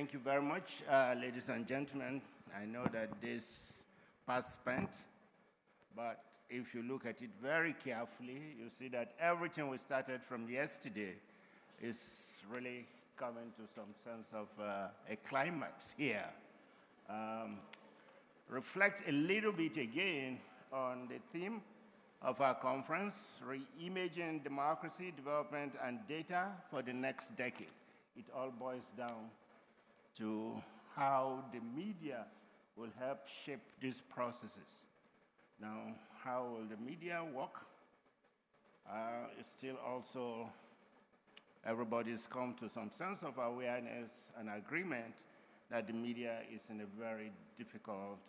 Thank you very much, ladies and gentlemen. I know that this past spent, but if you look at it very carefully, you see that everything we started from yesterday is really coming to some sense of a climax here. Reflect a little bit again on the theme of our conference, Reimaging Democracy, Development, and Data for the Next Decade. It all boils down to how the media will help shape these processes. Now, how will the media work? It's still also, everybody's come to some sense of awareness and agreement that the media is in a very difficult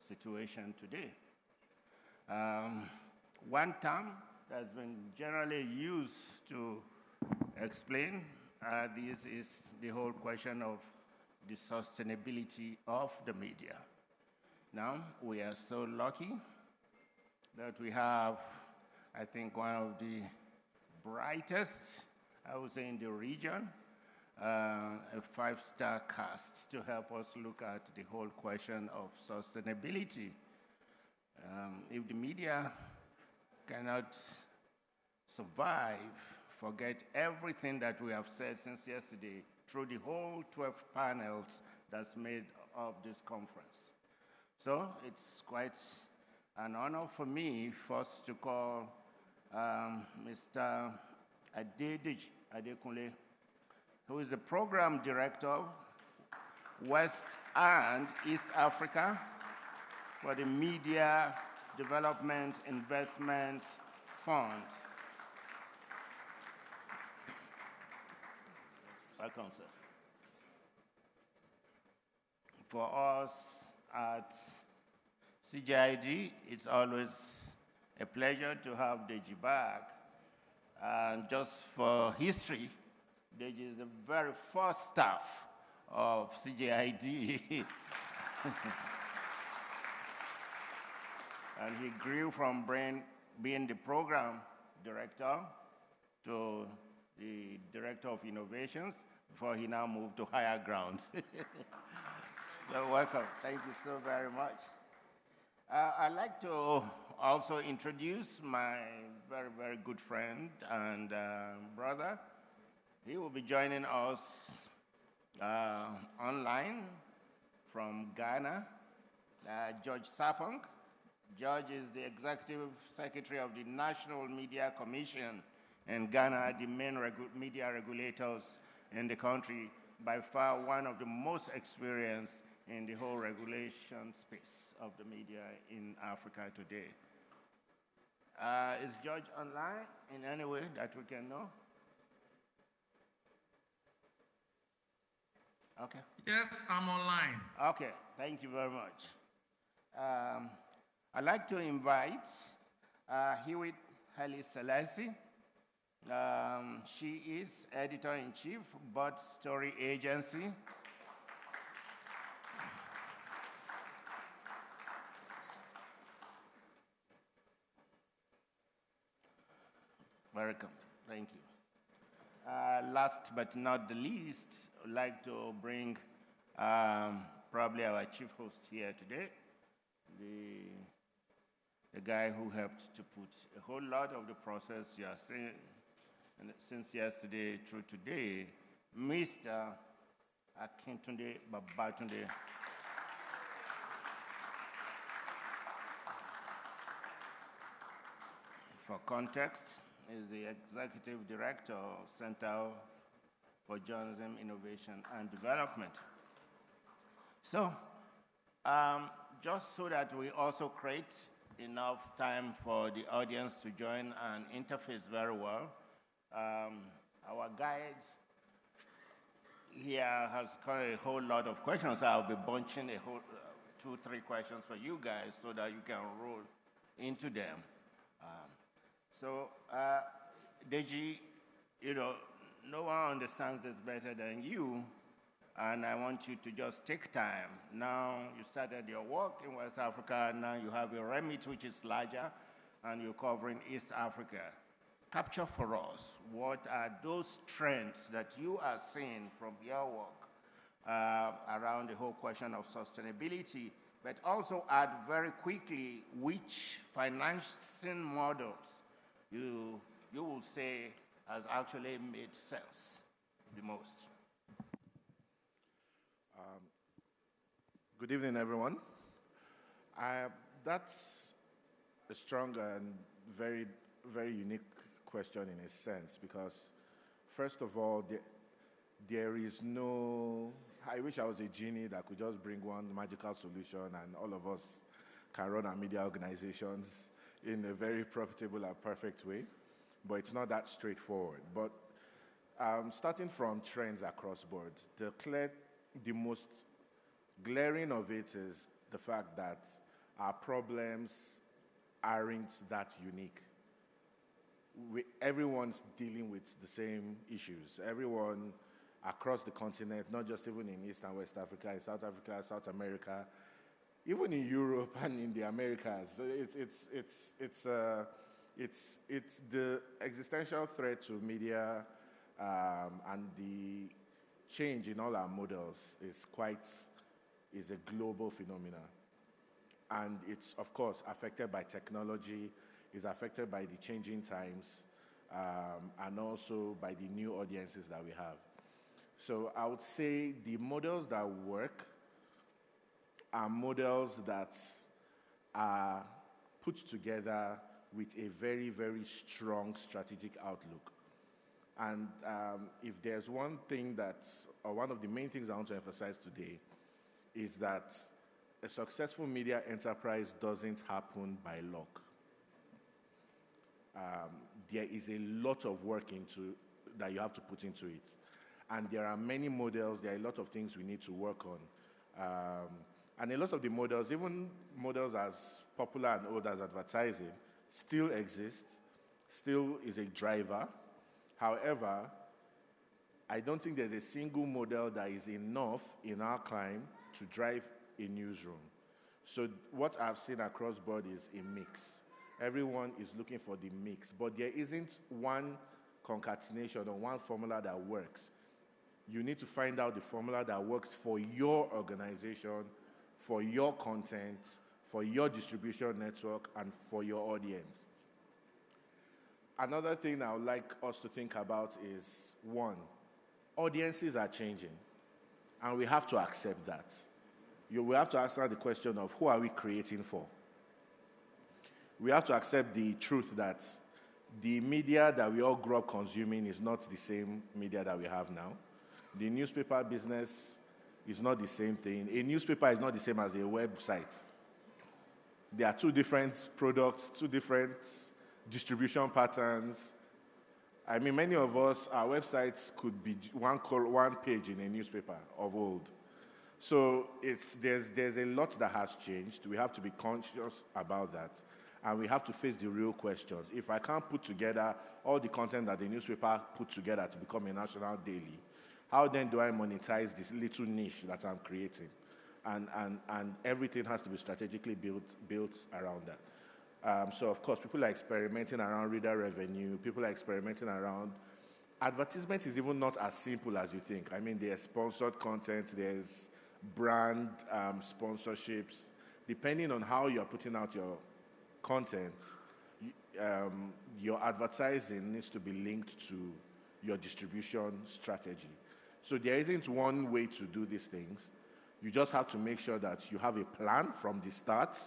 situation today. One term that's been generally used to explain this is the whole question of the sustainability of the media. Now, we are so lucky that we have, I think, one of the brightest, I would say, in the region, a 5-star cast to help us look at the whole question of sustainability. If the media cannot survive, forget everything that we have said since yesterday through the whole 12 panels that's made up this conference. So it's quite an honor for me first to call Mr. Adekunle, who is the Program Director, West and East Africa for the Media Development Investment Fund. Welcome, sir. For us at CGID, it's always a pleasure to have Deji back. And just for history, Deji is the very first staff of CGID. And he grew from being the program director to the director of innovations before he now moved to higher grounds. So welcome. Thank you so very much. I'd like to also introduce my very, very good friend and brother. He will be joining us online from Ghana, George Sapong. George is the Executive Secretary of the National Media Commission in Ghana, the main media regulators in the country, by far one of the most experienced in the whole regulation space of the media in Africa today. Is George online in any way that we can know? Okay. Yes, I'm online. Okay, thank you very much. I'd like to invite Hewitt Haile Selassie. She is Editor-in-Chief, Bud Story Agency. Welcome, thank you. Last but not the least, I'd like to bring probably our chief host here today, the guy who helped to put a whole lot of the process you are seeing since yesterday through today, Mr. Akintunde Babatunde. For context, is the Executive Director of Center for Journalism, Innovation, and Development. So, just so that we also create enough time for the audience to join and interface very well, our guide here has got a whole lot of questions. I'll be bunching a whole 2-3 questions for you guys so that you can roll into them. Deji, no one understands this better than you, and I want you to just take time. Now you started your work in West Africa, now you have a remit which is larger, and you're covering East Africa. Capture for us, what are those trends that you are seeing from your work around the whole question of sustainability, but also add very quickly which financing models you will say has actually made sense the most. Good evening, everyone. That's a strong and very, very unique question in a sense, because first of all, there is no, I wish I was a genie that could just bring one magical solution and all of us can run our media organizations in a very profitable and perfect way, but it's not that straightforward. But starting from trends across board, the most glaring of it is the fact that our problems aren't that unique. Everyone's dealing with the same issues. Everyone across the continent, not just even in East and West Africa, in South Africa, South America, even in Europe and in the Americas. It's the existential threat to media and the change in all our models is a global phenomenon. And it's, of course, affected by technology, is affected by the changing times, and also by the new audiences that we have. So I would say the models that work are models that are put together with a very, very strong strategic outlook. And if there's one thing or one of the main things I want to emphasize today, is that a successful media enterprise doesn't happen by luck. There is a lot of work that you have to put into it. And there are many models, there are a lot of things we need to work on. And a lot of the models, even models as popular and old as advertising, still exist, still is a driver. However, I don't think there's a single model that is enough in our climb to drive a newsroom. So what I've seen across board is a mix. Everyone is looking for the mix, but there isn't one concatenation or one formula that works. You need to find out the formula that works for your organization, for your content, for your distribution network, and for your audience. Another thing I would like us to think about is, one, audiences are changing, and we have to accept that. We have to answer the question of who are we creating for? We have to accept the truth that the media that we all grew up consuming is not the same media that we have now. The newspaper business is not the same thing. A newspaper is not the same as a website. There are two different products, two different distribution patterns. I mean, many of us, our websites could be one page in a newspaper of old. So there's a lot that has changed. We have to be conscious about that. And we have to face the real questions. If I can't put together all the content that the newspaper put together to become a national daily, how then do I monetize this little niche that I'm creating? And everything has to be strategically built around that. So, of course, people are experimenting around reader revenue. People are experimenting around advertisement is even not as simple as you think. I mean, there's sponsored content, there's brand sponsorships. Depending on how you're putting out your content, your advertising needs to be linked to your distribution strategy. So there isn't one way to do these things. You just have to make sure that you have a plan from the start.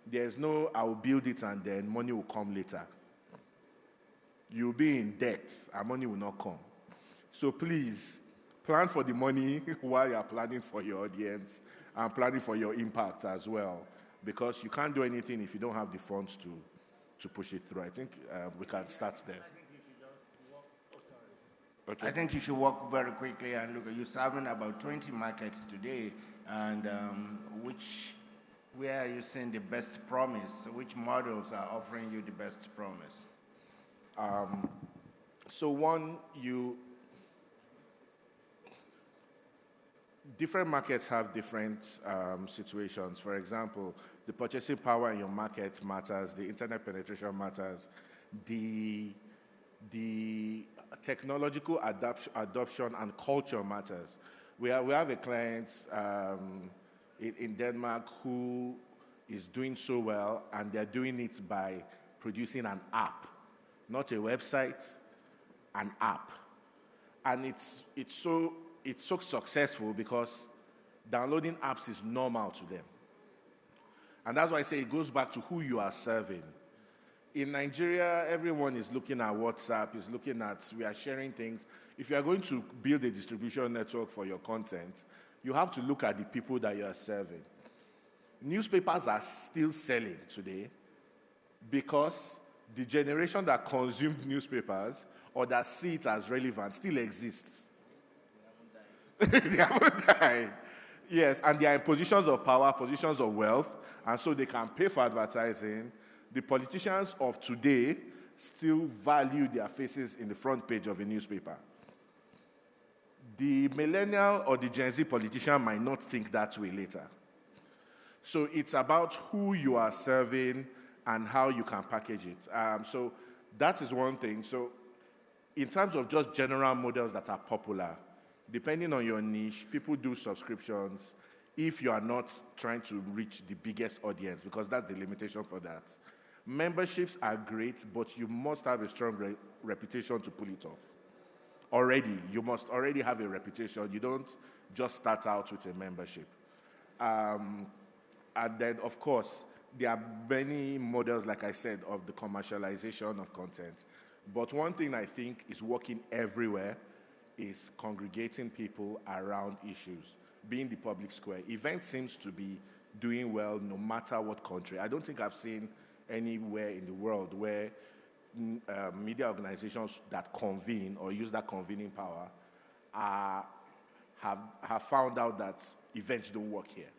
There's no, I'll build it and then money will come later. You'll be in debt and money will not come. So please, plan for the money while you're planning for your audience and planning for your impact as well. Because you can't do anything if you don't have the funds to push it through. I think we can start there. I think you should just walk. Oh, sorry. Okay. I think you should walk very quickly and look. You're serving about 20 markets today, and where are you seeing the best promise? Which models are offering you the best promise? So one, different markets have different situations. For example, the purchasing power in your market matters, the internet penetration matters, the technological adoption and culture matters. We have a client in Denmark who is doing so well, and they're doing it by producing an app, not a website, an app. And it's so successful because downloading apps is normal to them. And that's why I say it goes back to who you are serving. In Nigeria, everyone is looking at WhatsApp, we are sharing things. If you are going to build a distribution network for your content, you have to look at the people that you are serving. Newspapers are still selling today because the generation that consumed newspapers or that see it as relevant still exists. They haven't died. Yes, and they are in positions of power, positions of wealth, and so they can pay for advertising. The politicians of today still value their faces in the front page of a newspaper. The millennial or the Gen Z politician might not think that way later. So it's about who you are serving and how you can package it. So that is one thing. So in terms of just general models that are popular, depending on your niche, people do subscriptions if you are not trying to reach the biggest audience, because that's the limitation for that. Memberships are great, but you must have a strong reputation to pull it off. You must already have a reputation. You don't just start out with a membership. And then, of course, there are many models, like I said, of the commercialization of content. But one thing I think is working everywhere is congregating people around issues, being the public square. Event seems to be doing well no matter what country. I don't think I've seen anywhere in the world where media organizations that convene or use that convening power have found out that events don't work here.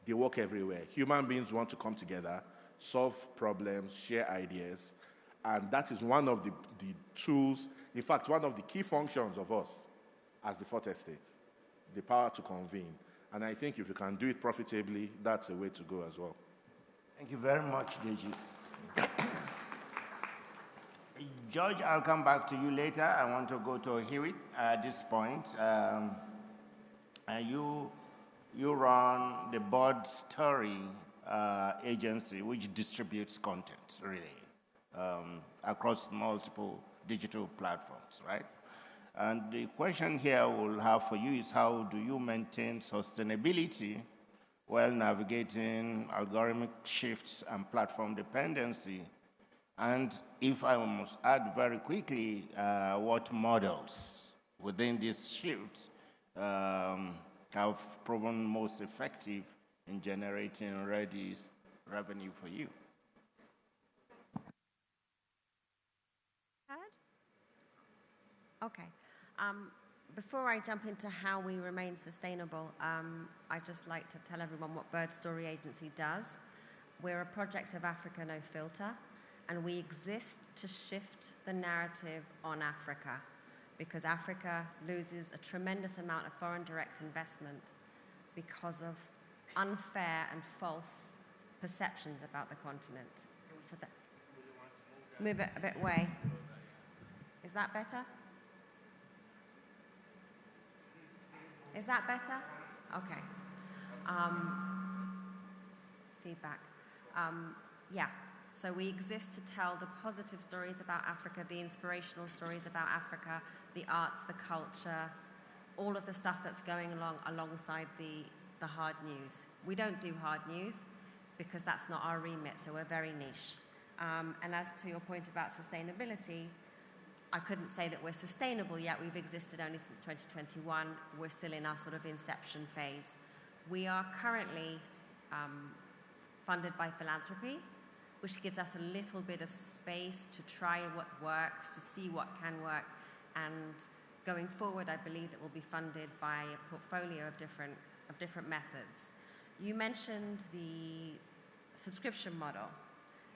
They work everywhere. Human beings want to come together, solve problems, share ideas, and that is one of the tools, in fact, one of the key functions of us as the Fourth Estate, the power to convene. And I think if you can do it profitably, that's a way to go as well. Thank you very much, Deji. George, I'll come back to you later. I want to go to Hewitt at this point. You run the Board Story agency, which distributes content, really, across multiple digital platforms, right? And the question here we'll have for you is, how do you maintain sustainability while navigating algorithmic shifts and platform dependency? And if I must add very quickly, what models within these shifts have proven most effective in generating revenue for you? Okay. Before I jump into how we remain sustainable, I'd just like to tell everyone what Bird Story Agency does. We're a project of Africa No Filter, and we exist to shift the narrative on Africa, because Africa loses a tremendous amount of foreign direct investment because of unfair and false perceptions about the continent. So move it a bit away. Is that better? Is that better? Okay. It's feedback. Yeah. So we exist to tell the positive stories about Africa, the inspirational stories about Africa, the arts, the culture, all of the stuff that's going alongside the hard news. We don't do hard news because that's not our remit, so we're very niche. And as to your point about sustainability, I couldn't say that we're sustainable yet. We've existed only since 2021. We're still in our sort of inception phase. We are currently funded by philanthropy, which gives us a little bit of space to try what works, to see what can work. And going forward, I believe that we'll be funded by a portfolio of different methods. You mentioned the subscription model,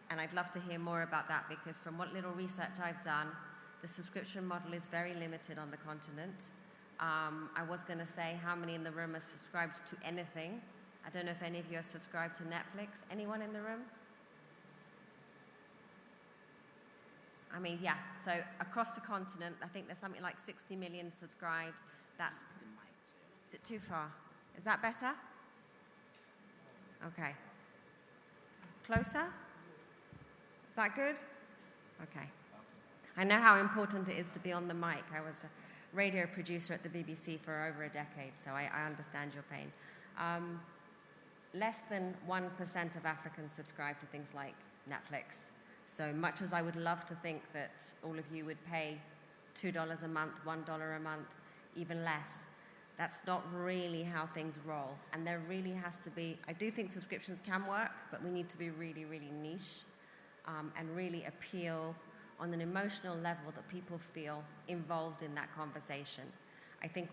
and I'd love to hear more about that, because from what little research I've done, the subscription model is very limited on the continent. I was going to say how many in the room are subscribed to anything. I don't know if any of you are subscribed to Netflix. Anyone in the room? I mean, yeah, so across the continent, I think there's something like 60 million subscribed. That's Is it too far? Is that better? Okay. Closer? Is that good? Okay. I know how important it is to be on the mic. I was a radio producer at the BBC for over a decade, so I understand your pain. Less than 1% of Africans subscribe to things like Netflix. So much as I would love to think that all of you would pay $2 a month, $1 a month, even less, that's not really how things roll. And there really has to be, I do think subscriptions can work, but we need to be really, really niche and really appeal on an emotional level that people feel involved in that conversation. I think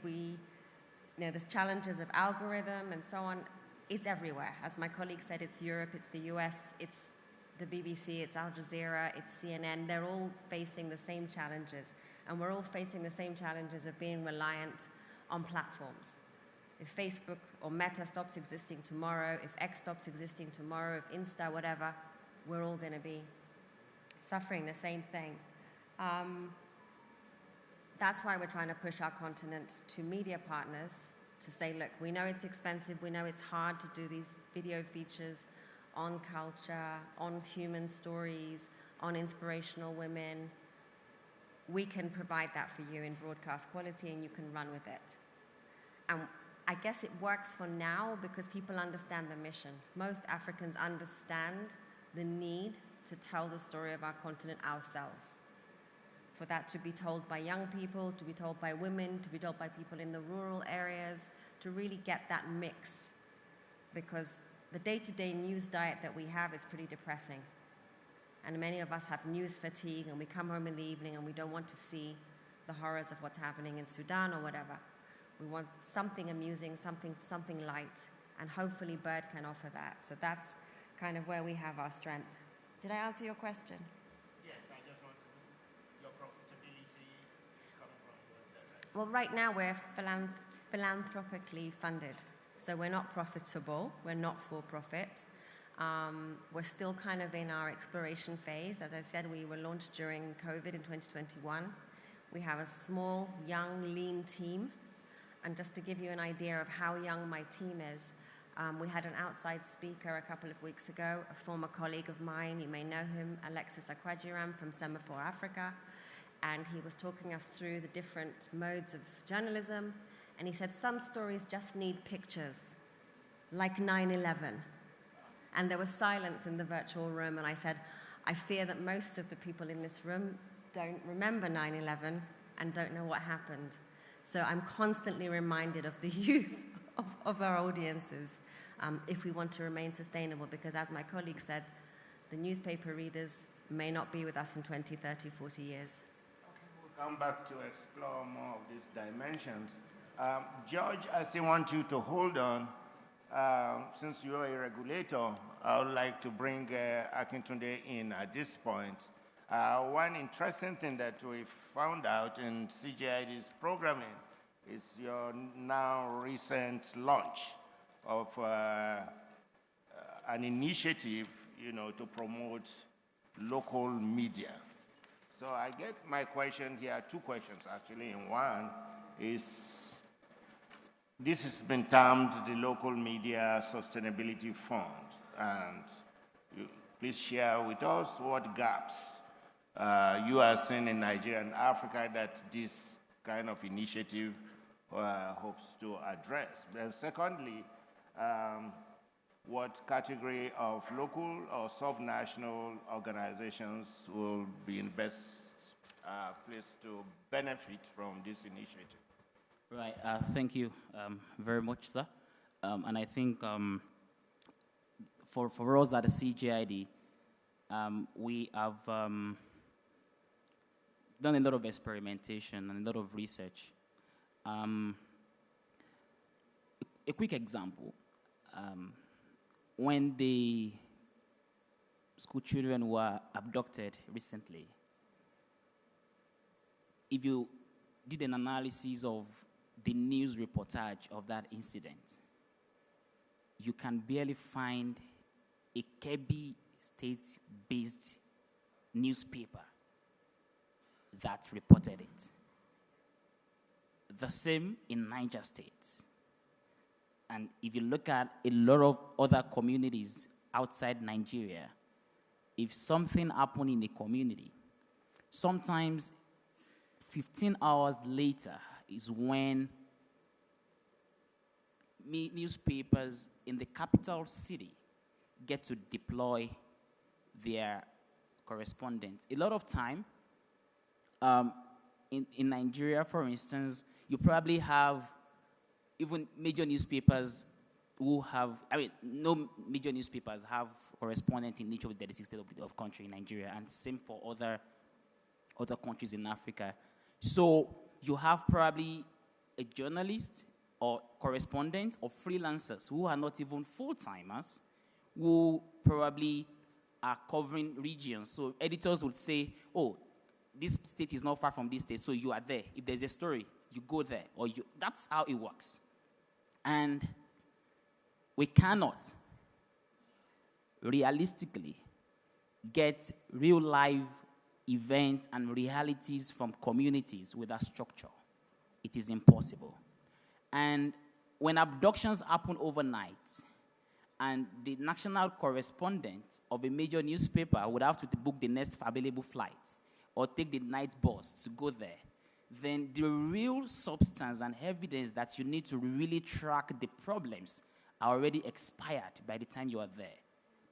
there's challenges of algorithm and so on. It's everywhere. As my colleague said, it's Europe, it's the US, it's the BBC, it's Al Jazeera, it's CNN. They're all facing the same challenges. And we're all facing the same challenges of being reliant on platforms. If Facebook or Meta stops existing tomorrow, if X stops existing tomorrow, if Insta, whatever, we're all going to be suffering the same thing. That's why we're trying to push our continent to media partners to say, look, we know it's expensive, we know it's hard to do these video features on culture, on human stories, on inspirational women. We can provide that for you in broadcast quality and you can run with it. And I guess it works for now because people understand the mission. Most Africans understand the need to tell the story of our continent ourselves. For that to be told by young people, to be told by women, to be told by people in the rural areas, to really get that mix. Because the day-to-day news diet that we have is pretty depressing. And many of us have news fatigue and we come home in the evening and we don't want to see the horrors of what's happening in Sudan or whatever. We want something amusing, something light, and hopefully Bird can offer that. So that's kind of where we have our strength. Did I answer your question? Yes, I just want to know your profitability is coming from where? Well, right now we're philanthropically funded. So we're not profitable, we're not for profit. We're still kind of in our exploration phase. As I said, we were launched during COVID in 2021. We have a small, young, lean team. And just to give you an idea of how young my team is, we had an outside speaker a couple of weeks ago, a former colleague of mine, you may know him, Alexis Akwajiram from Semaphore Africa, and he was talking us through the different modes of journalism, and he said some stories just need pictures, like 9/11. And there was silence in the virtual room, and I said, I fear that most of the people in this room don't remember 9/11 and don't know what happened. So I'm constantly reminded of the youth of our audiences if we want to remain sustainable, because as my colleague said, the newspaper readers may not be with us in 20, 30, 40 years. Okay, we'll come back to explore more of these dimensions. George, I still want you to hold on. Since you are a regulator, I would like to bring Akintunde in at this point. One interesting thing that we found out in CGID's programming is your now recent launch of an initiative, to promote local media. So I get my question here, two questions actually, and one is, this has been termed the Local Media Sustainability Fund, and please share with us what gaps you are seeing in Nigeria and Africa that this kind of initiative hopes to address. And secondly, what category of local or subnational organizations will be in best place to benefit from this initiative? Right, thank you very much, sir. And I think for us at the CGID, we have done a lot of experimentation and a lot of research. A quick example, when the school children were abducted recently, if you did an analysis of the news reportage of that incident, you can barely find a Kebbi state-based newspaper that reported it. The same in Niger State. And if you look at a lot of other communities outside Nigeria, if something happened in a community, sometimes 15 hours later is when newspapers in the capital city get to deploy their correspondents. A lot of time, in Nigeria, for instance, you probably have even major newspapers who have, no major newspapers have correspondents in each of the 36 states of the country in Nigeria, and same for other countries in Africa. So you have probably a journalist or correspondent or freelancers who are not even full-timers, who probably are covering regions. So editors would say, oh, this state is not far from this state, so you are there. If there's a story, you go there. That's how it works. And we cannot realistically get real life events and realities from communities without structure. It is impossible. And when abductions happen overnight, and the national correspondent of a major newspaper would have to book the next available flight or take the night bus to go there, then the real substance and evidence that you need to really track the problems are already expired by the time you are there,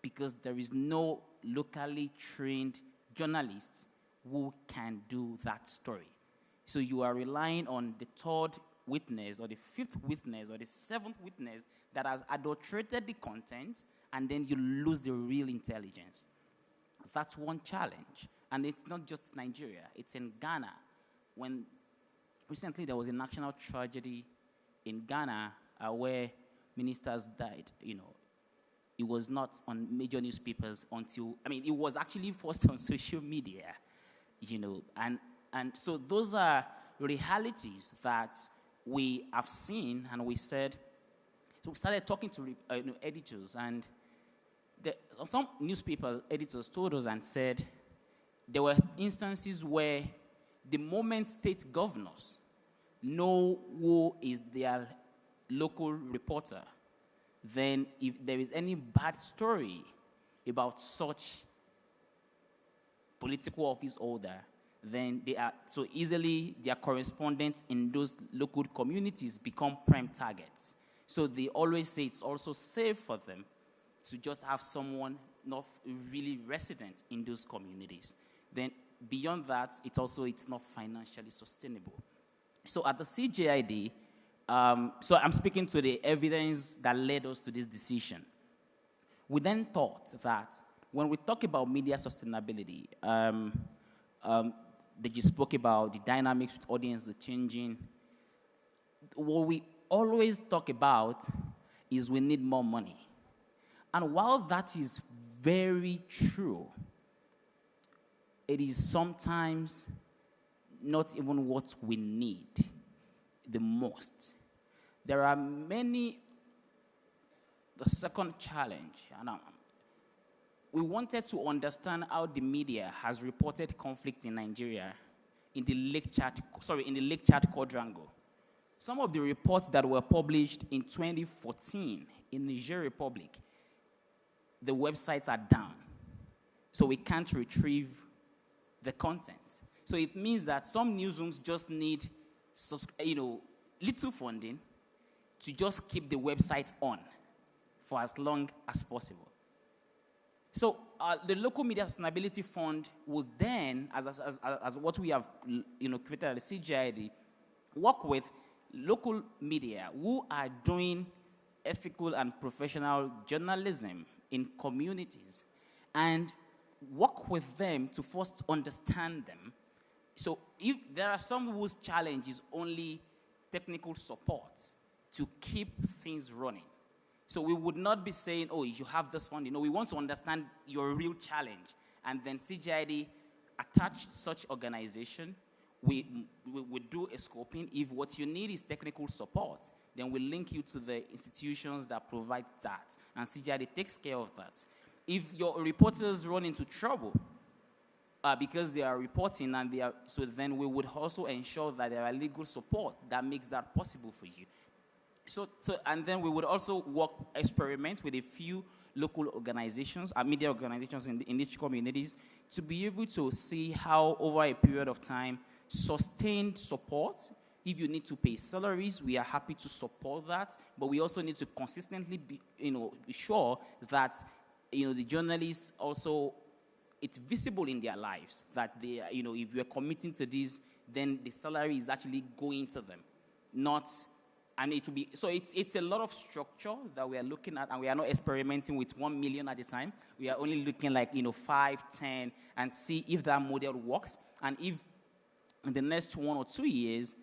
because there is no locally trained journalist who can do that story. So you are relying on the third witness or the fifth witness or the seventh witness that has adulterated the content, and then you lose the real intelligence. That's one challenge. And it's not just Nigeria, it's in Ghana. When recently there was a national tragedy in Ghana where ministers died, it was not on major newspapers until, it was actually first on social media, and so those are realities that we have seen, and we said, so we started talking to editors, and some newspaper editors told us and said there were instances where the moment state governors know who is their local reporter, then if there is any bad story about such political office holder, then they are so easily their correspondents in those local communities become prime targets. So they always say it's also safe for them to just have someone not really resident in those communities. Then beyond that, it's not financially sustainable. So at the CJID, so I'm speaking to the evidence that led us to this decision. We then thought that when we talk about media sustainability, that you spoke about the dynamics with audience, the changing, what we always talk about is we need more money. And while that is very true, it is sometimes not even what we need the most. There are many, the second challenge, and we wanted to understand how the media has reported conflict in Nigeria in the Lake Chad quadrangle. Some of the reports that were published in 2014 in Niger Republic, the websites are down. So we can't retrieve the content. So it means that some newsrooms just need, little funding to just keep the website on for as long as possible. So the Local Media Sustainability Fund will then, as what we have created at the CGID, work with local media who are doing ethical and professional journalism in communities, and work with them to first understand them. So if there are some whose challenge is only technical support to keep things running. So we would not be saying, oh, you have this funding. No, we want to understand your real challenge. And then CGID attach such organization. We do a scoping. If what you need is technical support, then we link you to the institutions that provide that. And CGID takes care of that. If your reporters run into trouble because they are reporting, so then we would also ensure that there are legal support that makes that possible for you. And then we would also experiment with a few local organizations, media organizations in each communities, to be able to see how, over a period of time, sustained support. If you need to pay salaries, we are happy to support that, but we also need to consistently be sure that the journalists also, it's visible in their lives that they, if you're committing to this, then the salary is actually going to them, not. And it will be, so it's a lot of structure that we are looking at, and we are not experimenting with 1 million at a time. We are only looking like, 5, 10, and see if that model works. And if in the next 1 or 2 years,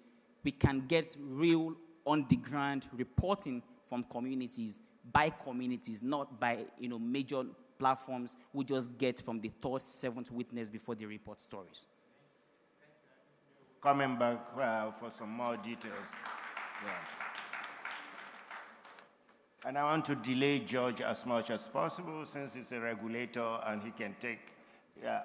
we can get real on-the-ground reporting from communities, by communities, not by, major platforms who just get from the third, seventh witness before they report stories. Coming back for some more details. Yeah. And I want to delay George as much as possible, since he's a regulator and he can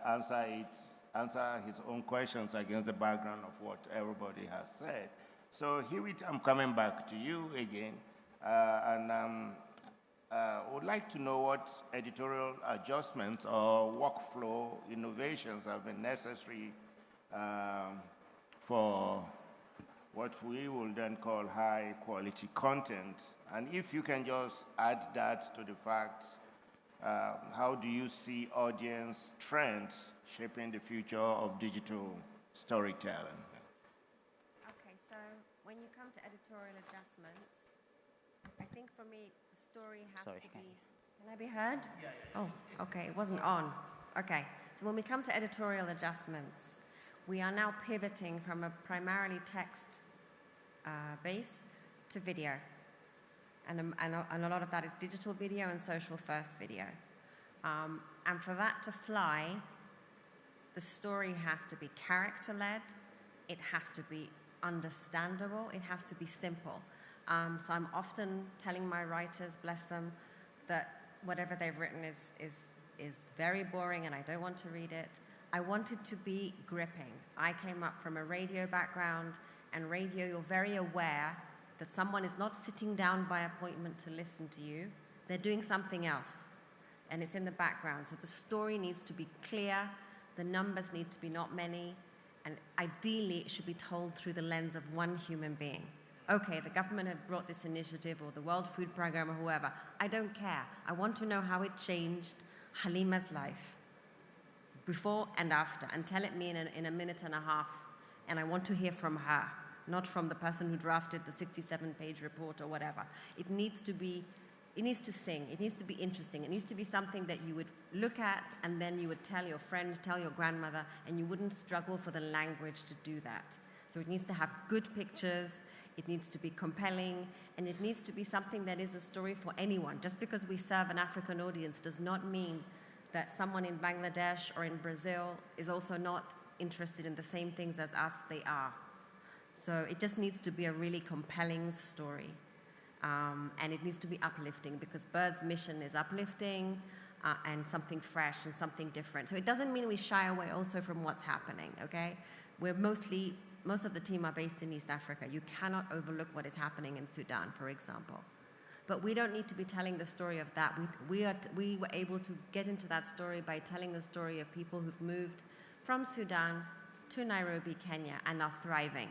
answer his own questions against the background of what everybody has said. So Hewitt, I'm coming back to you again, and would like to know what editorial adjustments or workflow innovations have been necessary for what we will then call high quality content. And if you can just add that to the fact, how do you see audience trends shaping the future of digital storytelling? Okay, so when you come to editorial adjustments, I think for me, the story has to be... Can I be heard? Yeah. Oh, okay, it wasn't on. Okay, so when we come to editorial adjustments, we are now pivoting from a primarily text base to video. And a lot of that is digital video and social first video. And for that to fly, the story has to be character-led, it has to be understandable, it has to be simple. So I'm often telling my writers, bless them, that whatever they've written is very boring and I don't want to read it. I want it to be gripping. I came up from a radio background, and radio, you're very aware that someone is not sitting down by appointment to listen to you. They're doing something else, and it's in the background. So the story needs to be clear, the numbers need to be not many, and ideally it should be told through the lens of one human being. Okay, the government had brought this initiative, or the World Food Programme, or whoever. I don't care. I want to know how it changed Halima's life, before and after, and tell it me in a minute and a half, and I want to hear from her, not from the person who drafted the 67-page report or whatever. It needs to sing, it needs to be interesting, it needs to be something that you would look at and then you would tell your friend, tell your grandmother, and you wouldn't struggle for the language to do that. So it needs to have good pictures, it needs to be compelling, and it needs to be something that is a story for anyone. Just because we serve an African audience does not mean that someone in Bangladesh or in Brazil is also not interested in the same things as us. They are. So it just needs to be a really compelling story. And it needs to be uplifting, because Bird's mission is uplifting and something fresh and something different. So it doesn't mean we shy away also from what's happening, okay? Most of the team are based in East Africa. You cannot overlook what is happening in Sudan, for example. But we don't need to be telling the story of that. We were able to get into that story by telling the story of people who've moved from Sudan to Nairobi, Kenya, and are thriving.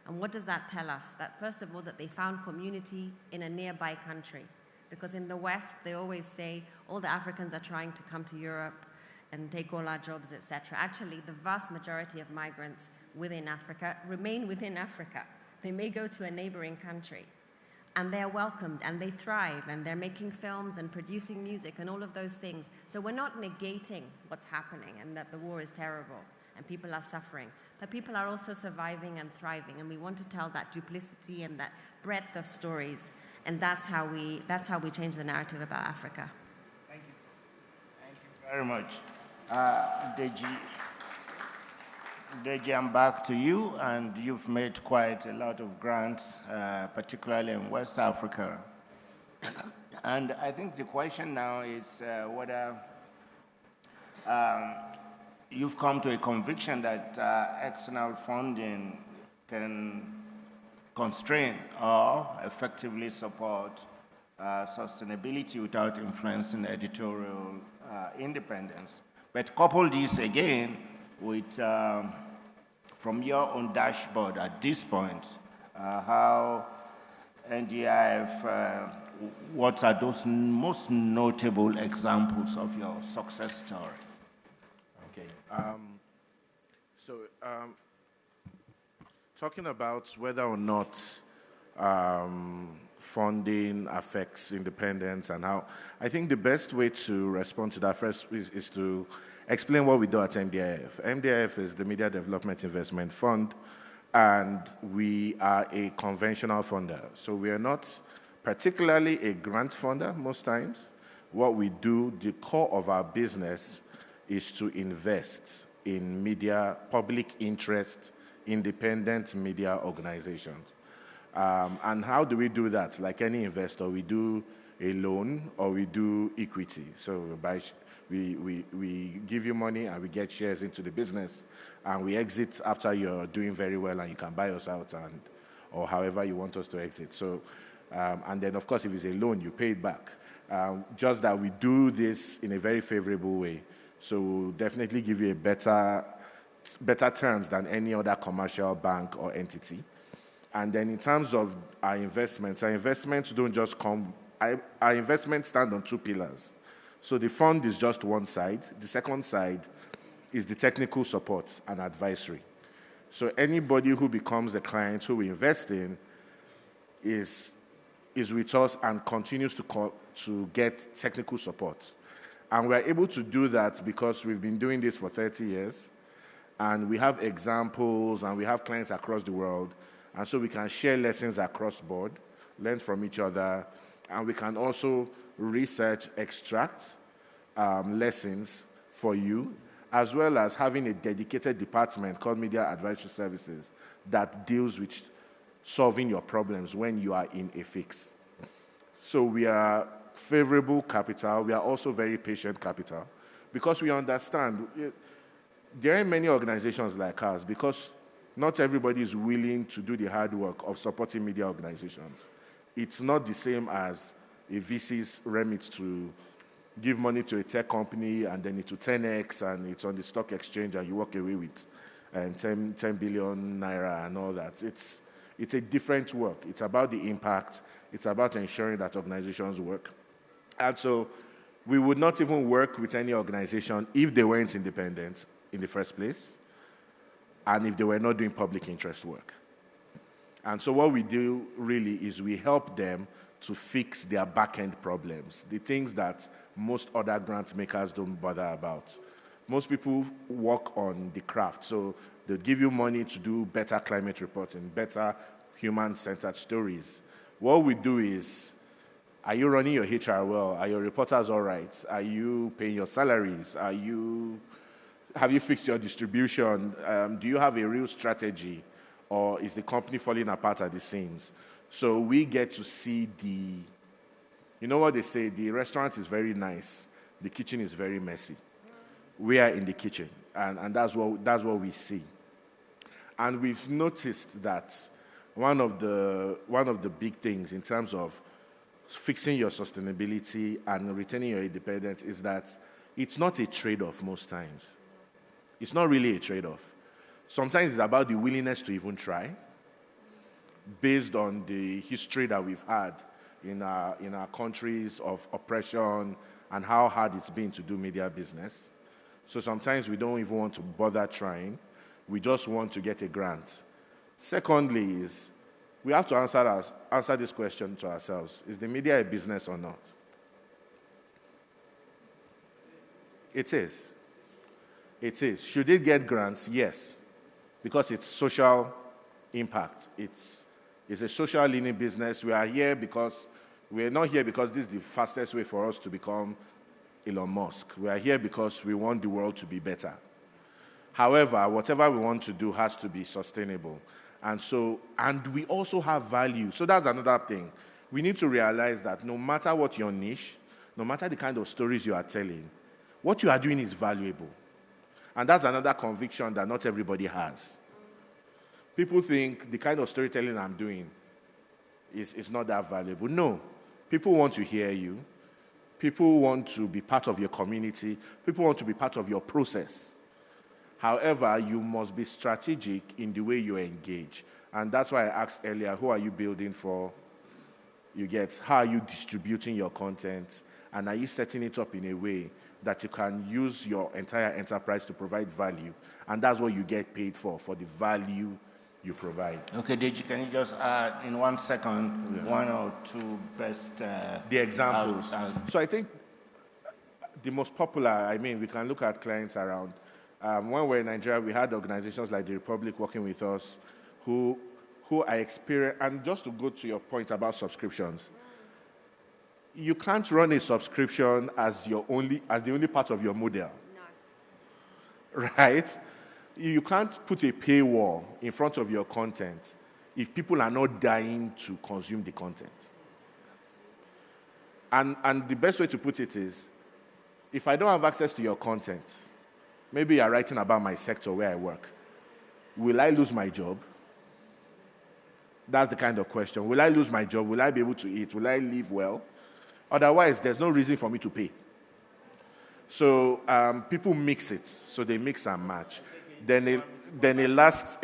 And what does that tell us? That first of all, that they found community in a nearby country. Because in the West, they always say, all the Africans are trying to come to Europe and take all our jobs, etc. Actually, the vast majority of migrants within Africa remain within Africa. They may go to a neighboring country. And they're welcomed, and they thrive, and they're making films and producing music and all of those things. So we're not negating what's happening and that the war is terrible and people are suffering. But people are also surviving and thriving, and we want to tell that duplicity and that breadth of stories. And that's how we change the narrative about Africa. Thank you. Thank you very much. Deji, I'm back to you, and you've made quite a lot of grants, particularly in West Africa. And I think the question now is whether you've come to a conviction that external funding can constrain or effectively support sustainability without influencing editorial independence. But couple this again with, from your own dashboard at this point, how NDIF, what are those most notable examples of your success story? Okay. Talking about whether or not funding affects independence and how, I think the best way to respond to that first is to explain what we do at MDIF. MDIF is the Media Development Investment Fund, and we are a conventional funder. So we are not particularly a grant funder most times. What we do, the core of our business is to invest in media, public interest, independent media organizations. And how do we do that? Like any investor, we do a loan or we do equity. So we give you money and we get shares into the business, and we exit after you're doing very well and you can buy us out, or however you want us to exit. So, and then of course, if it's a loan, you pay it back. Just that we do this in a very favorable way. So we'll definitely give you a better terms than any other commercial bank or entity. And then in terms of our investments don't just come, our investments stand on two pillars. So the fund is just one side. The second side is the technical support and advisory. So anybody who becomes a client who we invest in is with us and continues to get technical support. And we're able to do that because we've been doing this for 30 years, and we have examples, and we have clients across the world, and so we can share lessons across board, learn from each other, and we can also research, extract lessons for you, as well as having a dedicated department called Media Advisory Services that deals with solving your problems when you are in a fix. So we are favorable capital. We are also very patient capital, because we understand there are many organizations like ours, because not everybody is willing to do the hard work of supporting media organizations. It's not the same as a VC's remit to give money to a tech company and then it to 10x and it's on the stock exchange and you walk away with 10 billion naira and all that. It's a different work. It's about the impact. It's about ensuring that organizations work. And so we would not even work with any organization if they weren't independent in the first place, and if they were not doing public interest work. And so what we do really is we help them to fix their back-end problems, the things that most other grant makers don't bother about. Most people work on the craft, so they'll give you money to do better climate reporting, better human-centered stories. What we do is, are you running your HR well? Are your reporters all right? Are you paying your salaries? Have you fixed your distribution? Do you have a real strategy? Or is the company falling apart at the seams? So we get to see you know what they say, the restaurant is very nice, the kitchen is very messy. We are in the kitchen, and that's what we see. And we've noticed that one of the big things in terms of fixing your sustainability and retaining your independence is that it's not a trade-off most times. It's not really a trade-off. Sometimes it's about the willingness to even try, based on the history that we've had in our countries of oppression and how hard it's been to do media business. So sometimes we don't even want to bother trying. We just want to get a grant. Secondly is, we have to answer this question to ourselves. Is the media a business or not? It is. It is. Should it get grants? Yes. Because it's social impact. It's a social leaning business. We are not here because this is the fastest way for us to become Elon Musk. We are here because we want the world to be better. However, whatever we want to do has to be sustainable. And we also have value. So that's another thing. We need to realize that no matter what your niche, no matter the kind of stories you are telling, what you are doing is valuable. And that's another conviction that not everybody has. People think the kind of storytelling I'm doing is not that valuable. No. People want to hear you. People want to be part of your community. People want to be part of your process. However, you must be strategic in the way you engage. And that's why I asked earlier, who are you building for? You get, how are you distributing your content? And are you setting it up in a way that you can use your entire enterprise to provide value? And that's what you get paid for the value you provide. Okay, Deji, can you just add in 1 second one or two best the examples? So I think the most popular, I mean, we can look at clients around. When we were in Nigeria, we had organizations like the Republic working with us who I experienced, and just to go to your point about subscriptions, you can't run a subscription as the only part of your model. No. Right? You can't put a paywall in front of your content if people are not dying to consume the content. And the best way to put it is, if I don't have access to your content, maybe you're writing about my sector where I work, will I lose my job? That's the kind of question. Will I lose my job? Will I be able to eat? Will I live well? Otherwise, there's no reason for me to pay. So people mix it. So they mix and match. Then a last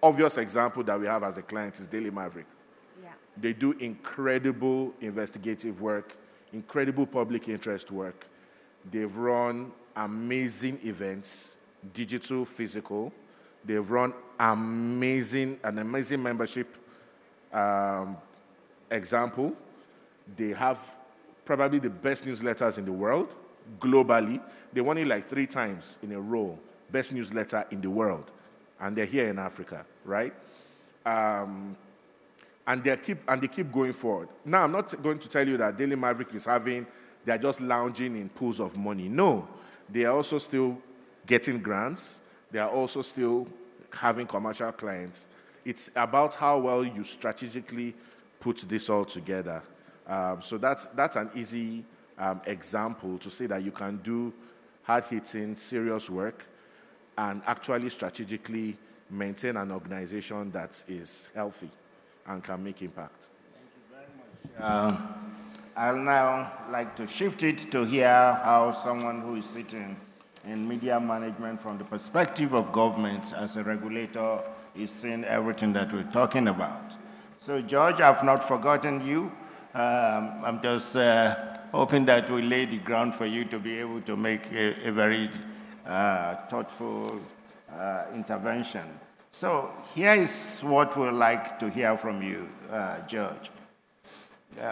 obvious example that we have as a client is Daily Maverick. Yeah. They do incredible investigative work, incredible public interest work. They've run amazing events, digital, physical. They've run an amazing membership example. They have probably the best newsletters in the world, globally. They won it like 3 times in a row, best newsletter in the world. And they're here in Africa, right? And they keep going forward. Now, I'm not going to tell you that Daily Maverick they're just lounging in pools of money. No, they are also still getting grants. They are also still having commercial clients. It's about how well you strategically put this all together. So that's an easy example to say that you can do hard-hitting, serious work and actually strategically maintain an organization that is healthy and can make impact. Thank you very much. I'll now like to shift it to hear how someone who is sitting in media management from the perspective of government as a regulator is seeing everything that we're talking about. So, George, I've not forgotten you. I'm just hoping that we lay the ground for you to be able to make a very thoughtful intervention. So here is what we'd like to hear from you, George.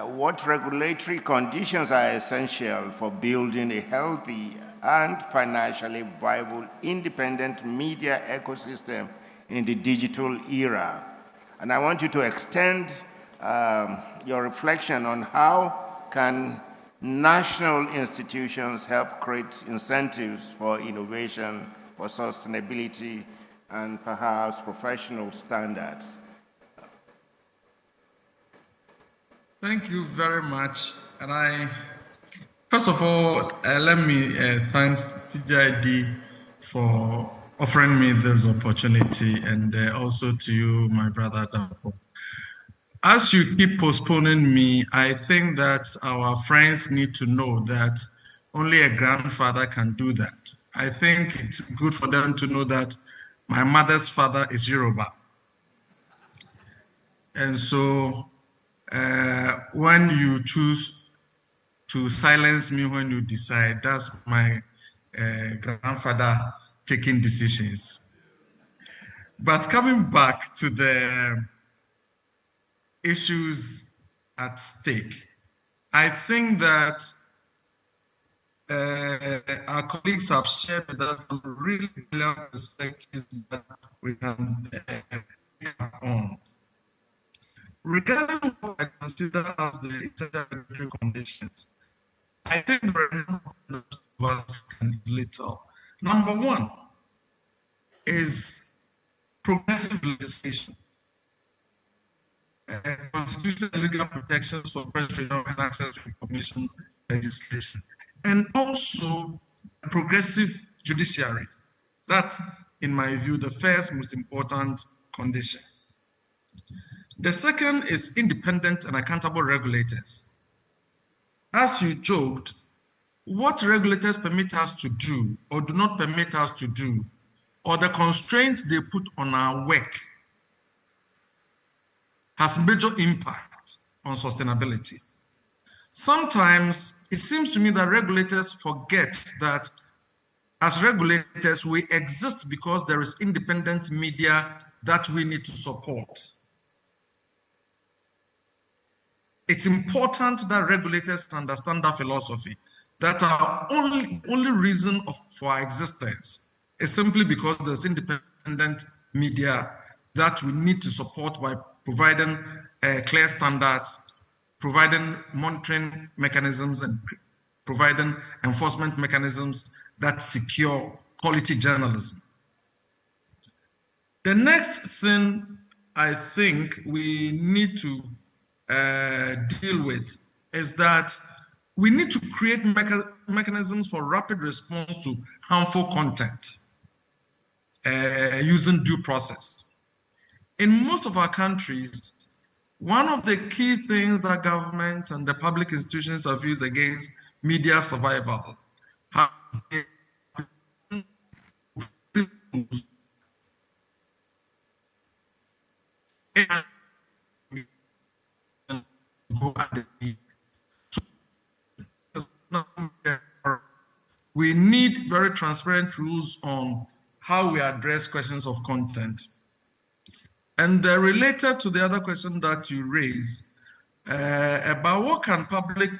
What regulatory conditions are essential for building a healthy and financially viable independent media ecosystem in the digital era? And I want you to extend your reflection on how can national institutions help create incentives for innovation, for sustainability, and perhaps professional standards. Thank you very much. And first of all, let me thank CGID for offering me this opportunity, and also to you, my brother Dapo. As you keep postponing me, I think that our friends need to know that only a grandfather can do that. I think it's good for them to know that my mother's father is Yoruba. And so when you choose to silence me when you decide, that's my grandfather taking decisions. But coming back to the issues at stake, I think that our colleagues have shared with us some really brilliant perspectives that we can on. Regarding what I consider as the essential regulatory conditions, I think there are a number of us can easily tell. Number one is progressive legislation. Constitutional and legal protections for press freedom and access to information legislation. And also a progressive judiciary. That's in my view, the first most important condition. The second is independent and accountable regulators. As you joked, what regulators permit us to do or do not permit us to do, or the constraints they put on our work, has major impact on sustainability. Sometimes it seems to me that regulators forget that as regulators, we exist because there is independent media that we need to support. It's important that regulators understand that philosophy, that our only reason for our existence is simply because there's independent media that we need to support by providing clear standards, providing monitoring mechanisms, and providing enforcement mechanisms that secure quality journalism. The next thing I think we need to deal with is that we need to create mechanisms for rapid response to harmful content using due process. In most of our countries, one of the key things that government and the public institutions have used against media survival have been we need very transparent rules on how we address questions of content. And related to the other question that you raised about what can public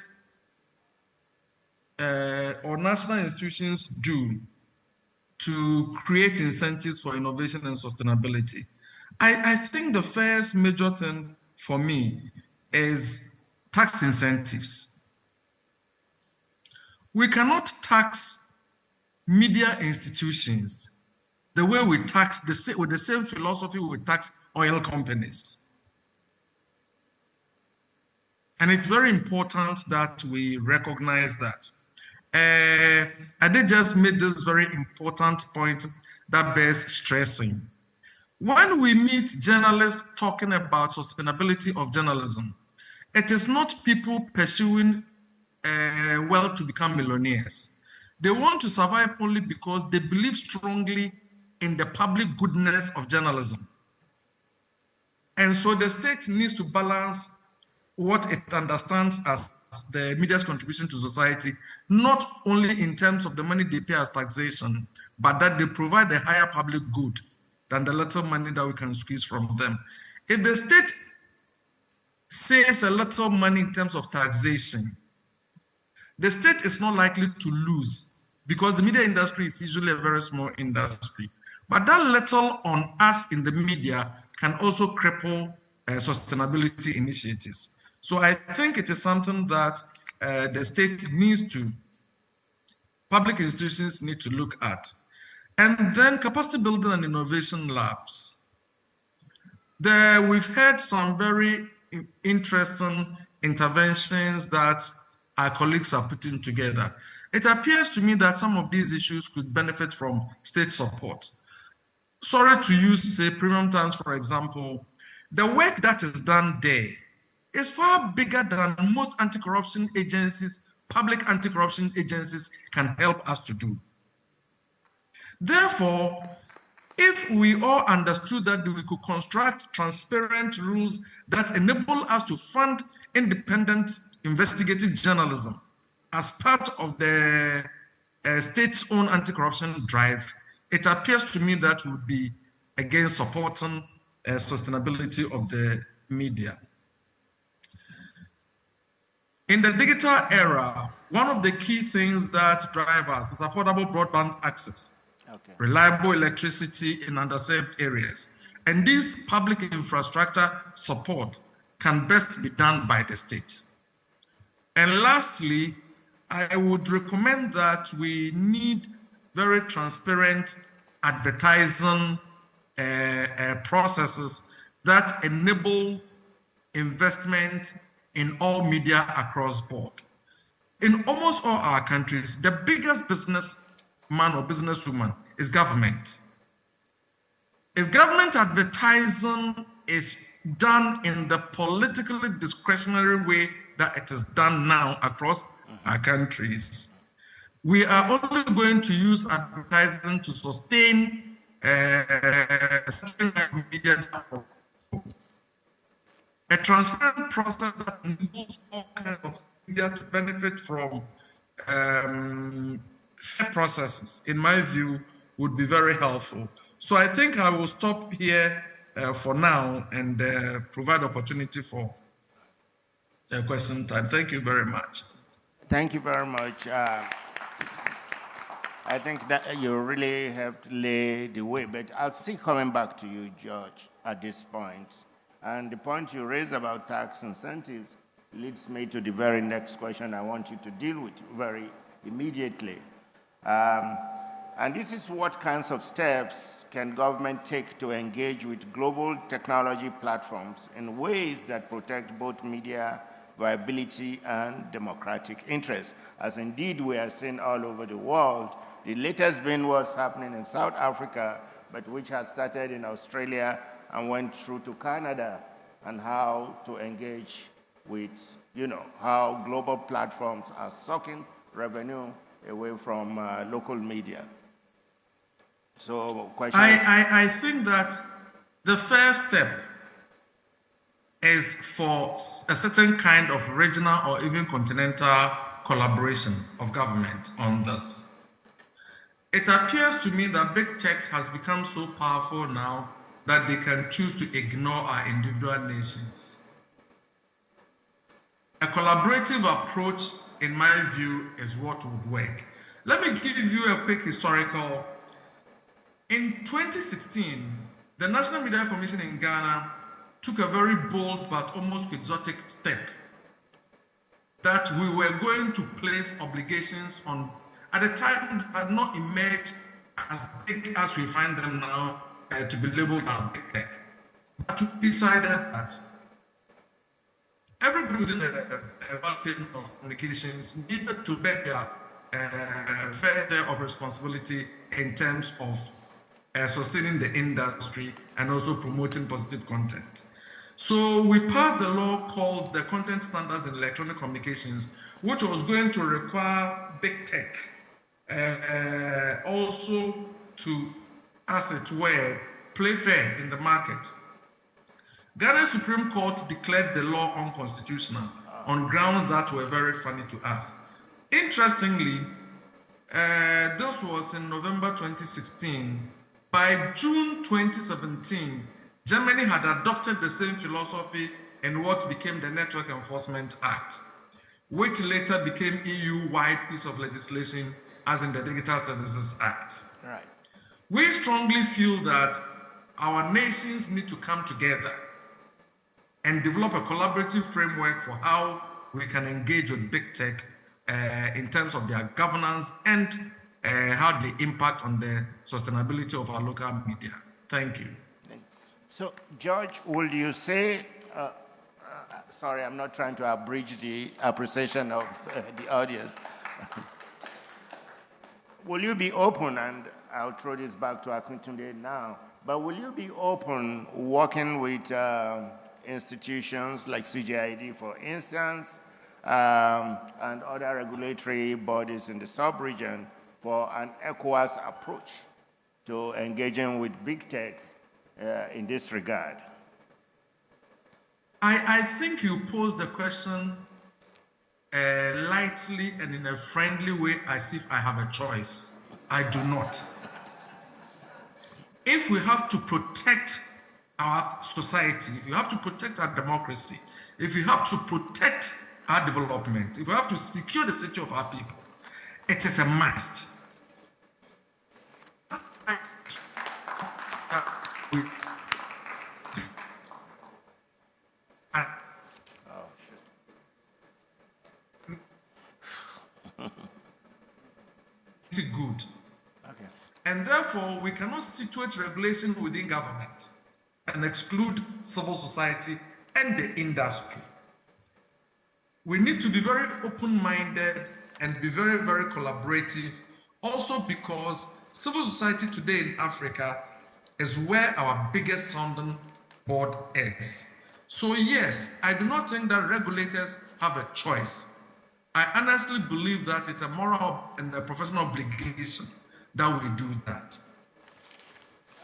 or national institutions do to create incentives for innovation and sustainability. I think the first major thing for me is tax incentives. We cannot tax media institutions the way we tax, with the same philosophy we tax oil companies. And it's very important that we recognize that. Ade just made this very important point that bears stressing. When we meet journalists talking about sustainability of journalism, it is not people pursuing wealth to become millionaires. They want to survive only because they believe strongly in the public goodness of journalism. And so the state needs to balance what it understands as the media's contribution to society, not only in terms of the money they pay as taxation, but that they provide a higher public good than the little money that we can squeeze from them. If the state saves a little money in terms of taxation, the state is not likely to lose because the media industry is usually a very small industry. But that little on us in the media can also cripple sustainability initiatives. So I think it is something that the state needs to, public institutions need to look at. And then capacity building and innovation labs. We've had some very interesting interventions that our colleagues are putting together. It appears to me that some of these issues could benefit from state support. Sorry to use, say, premium terms, for example. The work that is done there is far bigger than most anti-corruption agencies, public anti-corruption agencies can help us to do. Therefore, if we all understood that we could construct transparent rules that enable us to fund independent investigative journalism as part of the state's own anti-corruption drive, it appears to me that would be again supporting sustainability of the media. In the digital era, one of the key things that drive us is affordable broadband access, reliable electricity in underserved areas. And this public infrastructure support can best be done by the state. And lastly, I would recommend that we need very transparent advertising processes that enable investment in all media across board. In almost all our countries, the biggest businessman or businesswoman is government. If government advertising is done in the politically discretionary way that it is done now across our countries, we are only going to use advertising to sustain media. A transparent process that enables all kinds of media to benefit from fair processes, in my view, would be very helpful. So I think I will stop here for now and provide opportunity for question time. Thank you very much. Thank you very much. I think that you really have to lay the way, but I'll still coming back to you, George, at this point. And the point you raised about tax incentives leads me to the very next question I want you to deal with very immediately. And this is what kinds of steps can government take to engage with global technology platforms in ways that protect both media viability and democratic interests, as indeed we are seeing all over the world. The latest being what's happening in South Africa, but which has started in Australia and went through to Canada, and how to engage with, how global platforms are sucking revenue away from local media. So, question. I think that the first step is for a certain kind of regional or even continental collaboration of government on this. It appears to me that big tech has become so powerful now that they can choose to ignore our individual nations. A collaborative approach, in my view, is what would work. Let me give you a quick historical. In 2016, the National Media Commission in Ghana took a very bold but almost quixotic step that we were going to place obligations on, at the time, had not emerged as big as we find them now to be labeled as big tech. But we decided that everybody within the team of communications needed to bear their fair share of responsibility in terms of sustaining the industry and also promoting positive content. So we passed a law called the Content Standards in Electronic Communications, which was going to require big tech also to, as it were, play fair in the market. Ghana Supreme Court declared the law unconstitutional on grounds that were very funny to us. Interestingly, this was in November 2016. By June 2017, Germany had adopted the same philosophy in what became the Network Enforcement Act, which later became EU-wide piece of legislation, as in the Digital Services Act. Right. We strongly feel that our nations need to come together and develop a collaborative framework for how we can engage with big tech in terms of their governance and how they impact on the sustainability of our local media. Thank you. So, George, would you say, sorry, I'm not trying to abridge the appreciation of the audience. Will you be open, and I'll throw this back to Akintunde now, but will you be open working with institutions like CGID, for instance, and other regulatory bodies in the sub-region for an ECOWAS approach to engaging with big tech in this regard? I think you posed the question lightly and in a friendly way, as if I have a choice. I do not. If we have to protect our society, if we have to protect our democracy, if we have to protect our development, if we have to secure the safety of our people, it is a must. Good. Okay. And therefore, we cannot situate regulation within government and exclude civil society and the industry. We need to be very open-minded and be very, very collaborative, also because civil society today in Africa is where our biggest sounding board is. So yes, I do not think that regulators have a choice. I honestly believe that it's a moral and a professional obligation that we do that.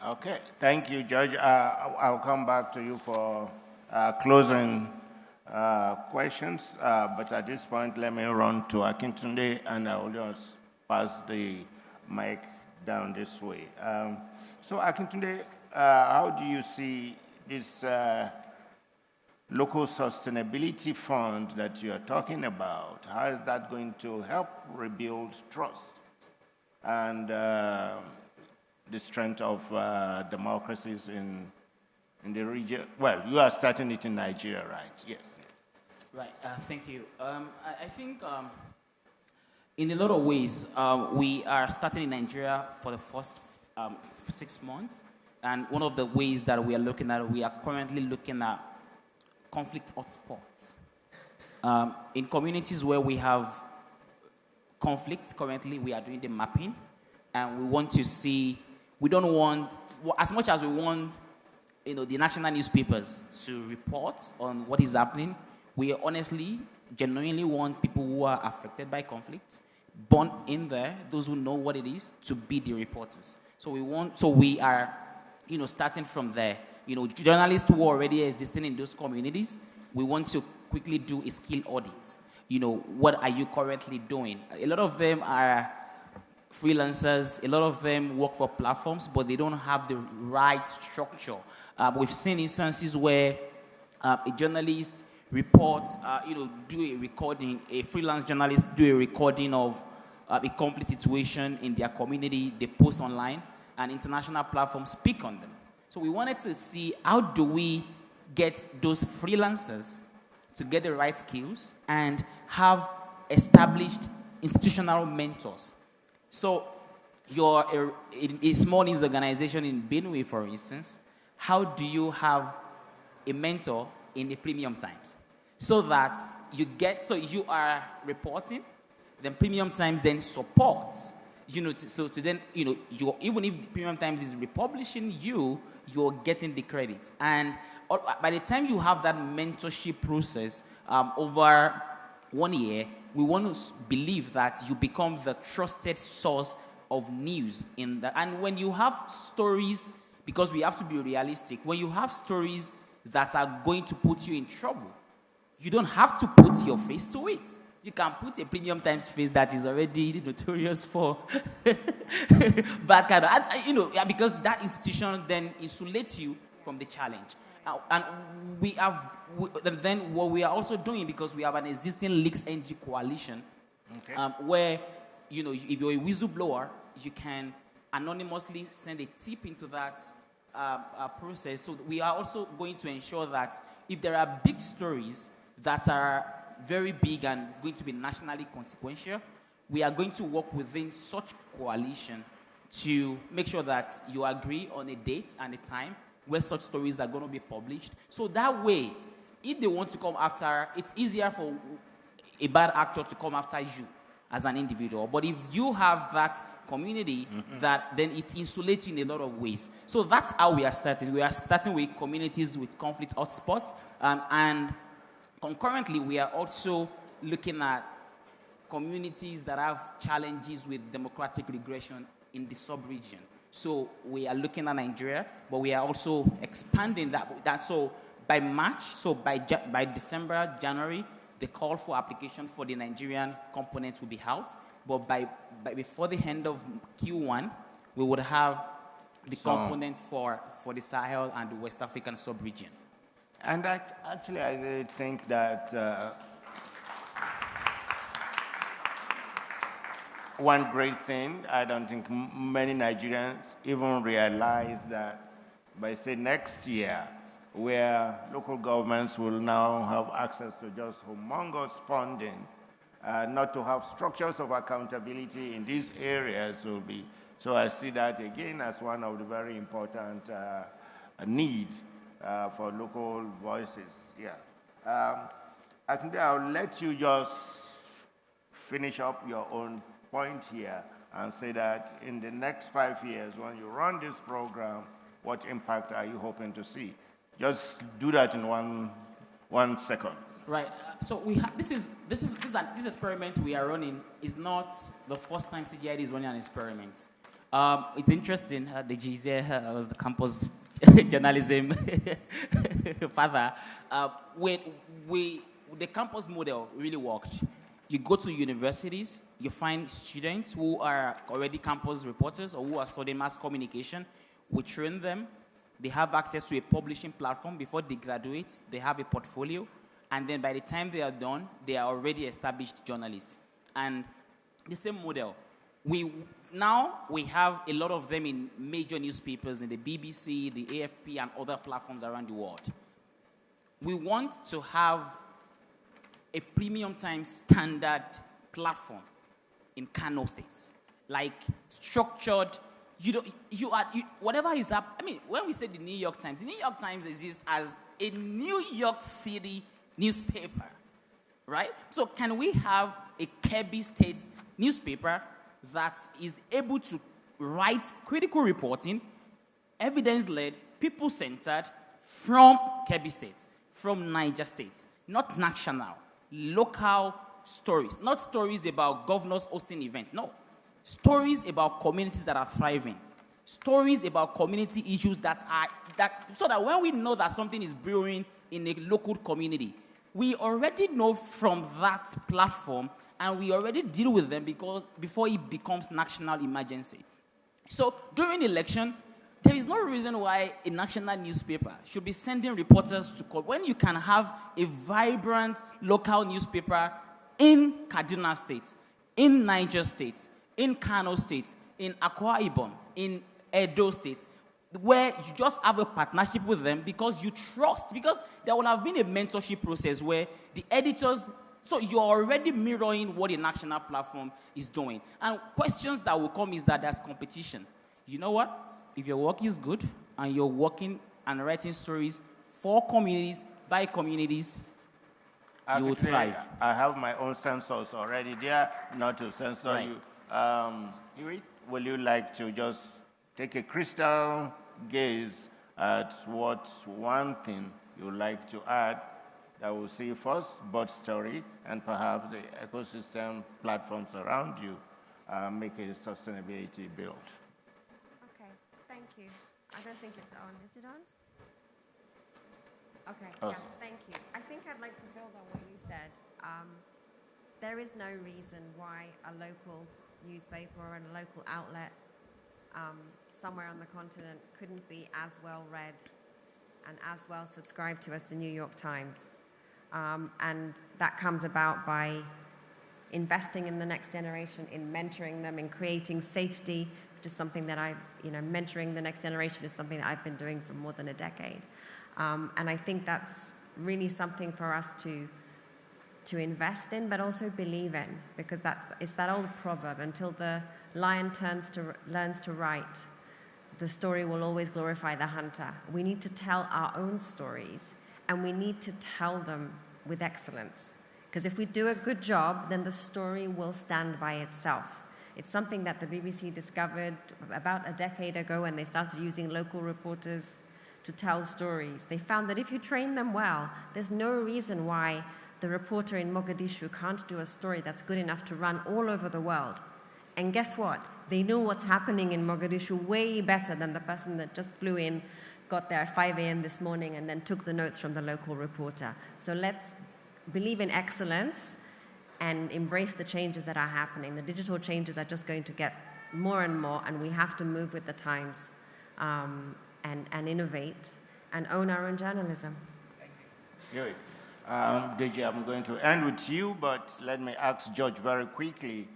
Okay, thank you, Judge. I'll come back to you for closing questions, but at this point, let me run to Akintunde, and I'll just pass the mic down this way. So Akintunde, how do you see this local sustainability fund that you're talking about? How is that going to help rebuild trust and the strength of democracies in the region? Well, you are starting it in Nigeria, right? Yes. Right, thank you. I think in a lot of ways, we are starting in Nigeria for the first 6 months. And one of the ways that we are looking at, we are currently looking at conflict hotspots. In communities where we have conflict, currently we are doing the mapping. And we want to see, we don't want, as much as we want the national newspapers to report on what is happening, we honestly, genuinely want people who are affected by conflict, born in there, those who know what it is, to be the reporters. So we are, starting from there. Journalists who are already existing in those communities, we want to quickly do a skill audit. What are you currently doing? A lot of them are freelancers, a lot of them work for platforms, but they don't have the right structure. We've seen instances where a journalist reports, do a recording, a freelance journalist do a recording of a conflict situation in their community, they post online, and international platforms speak on them. So we wanted to see, how do we get those freelancers to get the right skills and have established institutional mentors. So you're a small news organization in Benue, for instance. How do you have a mentor in the premium times? So that you are reporting, then Premium Times then supports, even if the Premium Times is republishing you're getting the credit. And by the time you have that mentorship process over 1 year, we want to believe that you become the trusted source of news in that. And when you have stories, because we have to be realistic, when you have stories that are going to put you in trouble, you don't have to put your face to it. You can put a Premium Times face that is already notorious for bad kind of, because that institution then insulates you from the challenge. And then what we are also doing, because we have an existing Leaks NG coalition, okay, where, if you're a whistleblower, you can anonymously send a tip into that process. So we are also going to ensure that if there are big stories that are very big and going to be nationally consequential, we are going to work within such coalition to make sure that you agree on a date and a time where such stories are going to be published. So that way, if they want to come after, it's easier for a bad actor to come after you as an individual. But if you have that community, that then it insulates you in a lot of ways. So that's how we are starting. We are starting with communities with conflict hotspots, and concurrently, we are also looking at communities that have challenges with democratic regression in the sub-region. So we are looking at Nigeria, but we are also expanding that. So by March, by December, January, the call for application for the Nigerian component will be out. But by before the end of Q1, we would have the component for the Sahel and the West African sub-region. And actually, I really think that one great thing, I don't think many Nigerians even realize that by, say, next year, where local governments will now have access to just humongous funding, not to have structures of accountability in these areas will be. So I see that again as one of the very important needs for local voices. Yeah. I think I'll let you just finish up your own point here and say that in the next 5 years, when you run this program, What impact are you hoping to see? Just do that in one second. Right. So this experiment we are running is not the first time CGID is running an experiment. It's interesting. The GZ was the campus journalism father. The campus model really worked. You go to universities, you find students who are already campus reporters or who are studying mass communication. We train them. They have access to a publishing platform before they graduate. They have a portfolio. And then by the time they are done, they are already established journalists. And the same model. We have a lot of them in major newspapers, in the BBC, the AFP, and other platforms around the world. We want to have a premium time standard platform in Kano State, like structured. Whatever is up. I mean, when we say the New York Times exists as a New York City newspaper, right? So can we have a Kebbi State newspaper that is able to write critical reporting, evidence-led, people-centered from Kebbi State, from Niger State, not national, local stories, not stories about governors hosting events, no. Stories about communities that are thriving, stories about community issues so that when we know that something is brewing in a local community, we already know from that platform and we already deal with them before it becomes national emergency. So during election, there is no reason why a national newspaper should be sending reporters to court when you can have a vibrant local newspaper in Kaduna State, in Niger State, in Kano State, in Akwa Ibom, in Edo State, where you just have a partnership with them because you trust, because there will have been a mentorship process where the editors, so you're already mirroring what a national platform is doing. And questions that will come is that there's competition. You know what? If your work is good and you're working and writing stories for communities, by communities, you will thrive. I have my own sensors already there, not to censor you. Huey, will you like to just take a crystal gaze at what one thing you'd like to add that will see first Bud story and perhaps the ecosystem platforms around you make a sustainability build? Okay, thank you. I don't think it's on. Is it on? Okay, awesome. Yeah, thank you. I think I'd like to build on what you said. There is no reason why a local newspaper or a local outlet somewhere on the continent couldn't be as well read and as well subscribed to as the New York Times. And that comes about by investing in the next generation, in mentoring them, in creating safety, which is something that mentoring the next generation is something that I've been doing for more than a decade. And I think that's really something for us to invest in, but also believe in, because it's that old proverb, until the lion learns to write, the story will always glorify the hunter. We need to tell our own stories, and we need to tell them with excellence. Because if we do a good job, then the story will stand by itself. It's something that the BBC discovered about a decade ago when they started using local reporters to tell stories. They found that if you train them well, there's no reason why the reporter in Mogadishu can't do a story that's good enough to run all over the world. And guess what? They know what's happening in Mogadishu way better than the person that just flew in, got there at 5 a.m. this morning, and then took the notes from the local reporter. So let's believe in excellence and embrace the changes that are happening. The digital changes are just going to get more and more, and we have to move with the times and innovate and own our own journalism. Thank you. Deji, I'm going to end with you, but let me ask George very quickly.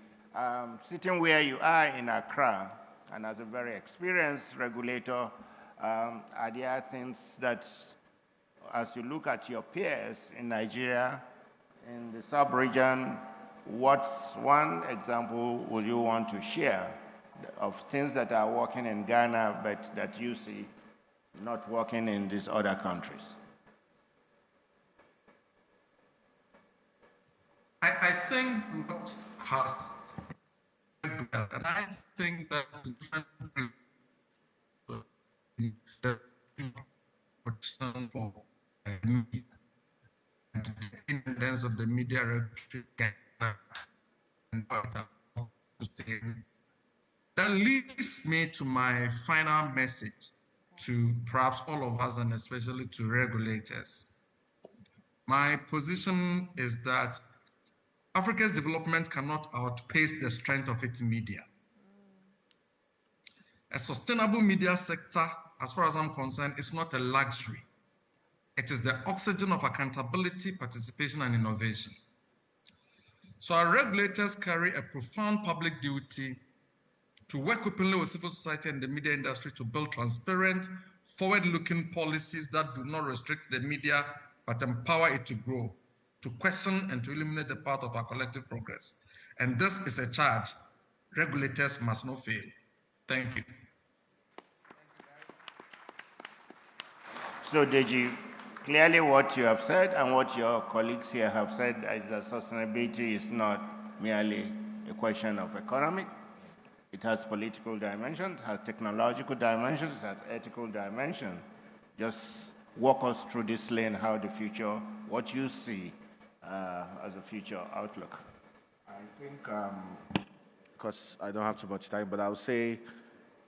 Sitting where you are in Accra, and as a very experienced regulator, are there things that, as you look at your peers in Nigeria, in the sub-region, what's one example would you want to share of things that are working in Ghana, but that you see not working in these other countries? I think what has, and I think that the for media and the independence of the media regulatory that leads me to my final message to perhaps all of us and especially to regulators. My position is that Africa's development cannot outpace the strength of its media. A sustainable media sector, as far as I'm concerned, is not a luxury. It is the oxygen of accountability, participation, and innovation. So our regulators carry a profound public duty to work openly with civil society and the media industry to build transparent, forward-looking policies that do not restrict the media, but empower it to grow, to question and to illuminate the path of our collective progress. And this is a charge regulators must not fail. Thank you. So, Deji, clearly what you have said and what your colleagues here have said is that sustainability is not merely a question of economic. It has political dimensions, has technological dimensions, it has ethical dimensions. Just walk us through this lane, how the future, what you see as a future outlook. I think, because I don't have too much time, but I would say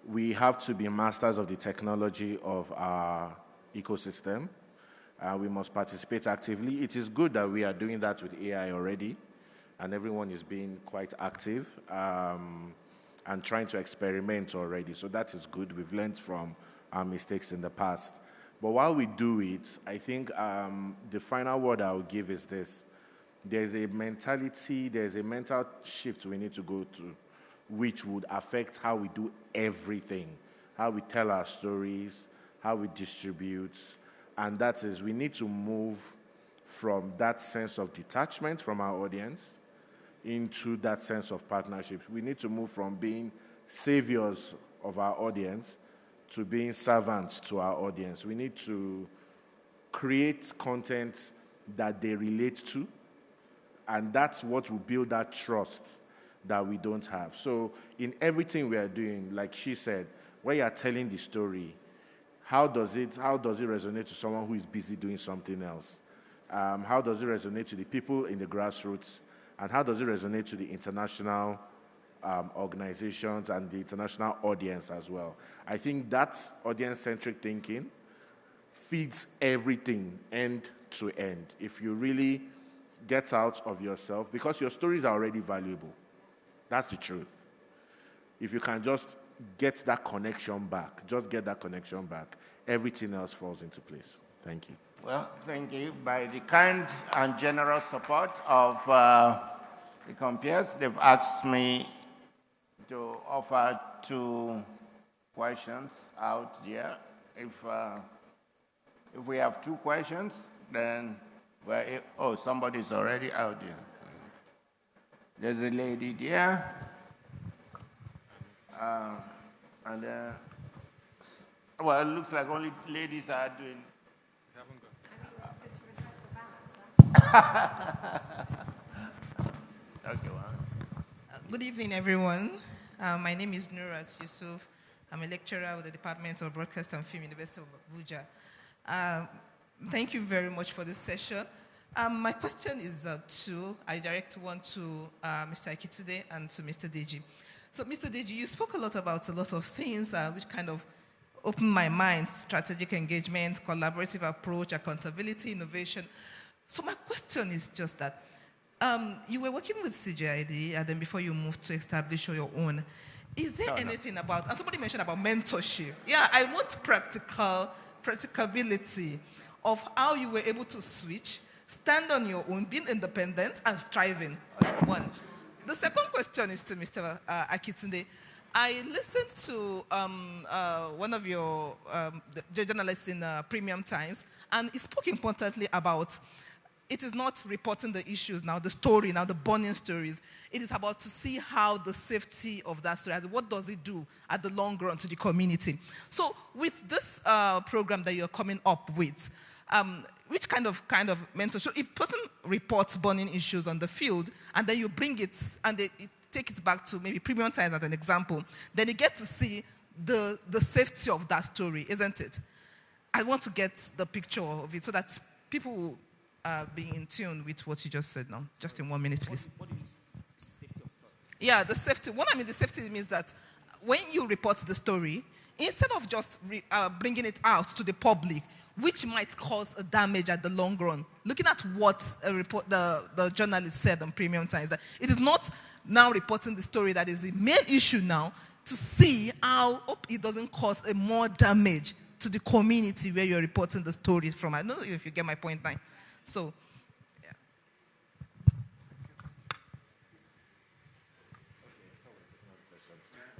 we have to be masters of the technology of our ecosystem. We must participate actively. It is good that we are doing that with AI already, and everyone is being quite active and trying to experiment already. So that is good. We've learned from our mistakes in the past. But while we do it, I think the final word I will give is this. There's a mentality, there's a mental shift we need to go through, which would affect how we do everything, how we tell our stories, how we distribute, and that is we need to move from that sense of detachment from our audience into that sense of partnerships. We need to move from being saviors of our audience to being servants to our audience. We need to create content that they relate to, and that's what will build that trust that we don't have. So in everything we are doing, like she said, when you are telling the story, how does it resonate to someone who is busy doing something else? How does it resonate to the people in the grassroots? And how does it resonate to the international organizations and the international audience as well? I think that audience-centric thinking feeds everything end to end. If you really get out of yourself, because your stories are already valuable. That's the truth. If you can just get that connection back, everything else falls into place. Thank you. Well, thank you. By the kind and generous support of the compeers, they've asked me to offer 2 questions out there. If we have 2 questions, then somebody's already out there. There's a lady there. And well, it looks like only ladies are doing. Okay, well. Good evening, everyone. My name is Nurat Yusuf. I'm a lecturer with the Department of Broadcast and Film, University of Abuja. Thank you very much for this session. My question is 2. I direct one to Mr. Akitude and to Mr. Deji. So, Mr. Deji, you spoke a lot about a lot of things which kind of opened my mind: strategic engagement, collaborative approach, accountability, innovation. So my question is just that you were working with CGID and then before you moved to establish your own. Is there anything about, and somebody mentioned about mentorship. Yeah, I want practicability of how you were able to switch, stand on your own, being independent and striving. 1. The second question is to Mr. Akitunde. I listened to one of your journalists in Premium Times, and he spoke importantly about it is not reporting the issues now, the story now, the burning stories. It is about to see how the safety of that story, what does it do at the long run to the community. So with this program that you're coming up with, which kind of mentorship? So if person reports burning issues on the field, and then you bring it and they take it back to maybe Premium Times as an example, then you get to see the safety of that story, isn't it? I want to get the picture of it so that people will be in tune with what you just said now. Just in 1 minute, please. What do you mean, safety of story? Yeah, the safety. What I mean, the safety means that when you report the story, instead of just bringing it out to the public, which might cause a damage at the long run, looking at what the journalist said on Premium Times, that it is not now reporting the story that is the main issue now, to see how it doesn't cause a more damage to the community where you're reporting the stories from. I don't know if you get my point now. So, yeah.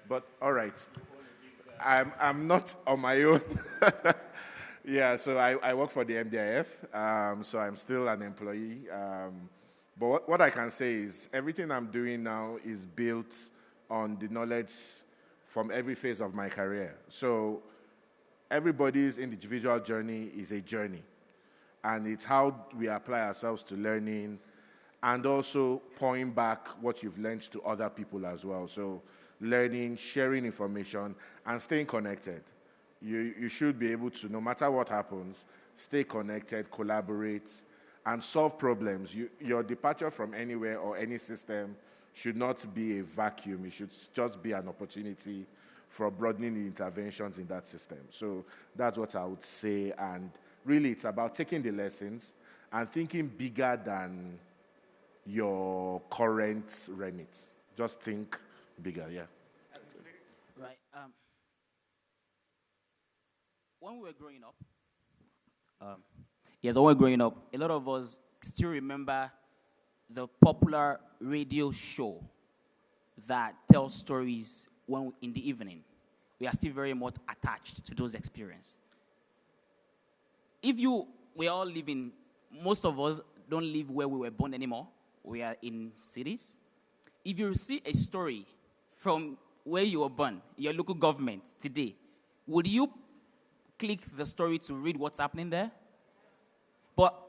But all right, I'm not on my own. Yeah, so I work for the MDIF, so I'm still an employee. But what I can say is everything I'm doing now is built on the knowledge from every phase of my career. So everybody's individual journey is a journey. And it's how we apply ourselves to learning and also pouring back what you've learned to other people as well. So learning, sharing information, and staying connected. You should be able to, no matter what happens, stay connected, collaborate, and solve problems. Your departure from anywhere or any system should not be a vacuum. It should just be an opportunity for broadening the interventions in that system. So that's what I would say. And really, it's about taking the lessons and thinking bigger than your current remit. Just think bigger, yeah. Right. When we were growing up, when we were growing up, a lot of us still remember the popular radio show that tells stories in the evening. We are still very much attached to those experiences. We all live in, most of us don't live where we were born anymore. We are in cities. If you see a story from where you were born, your local government today, would you click the story to read what's happening there? But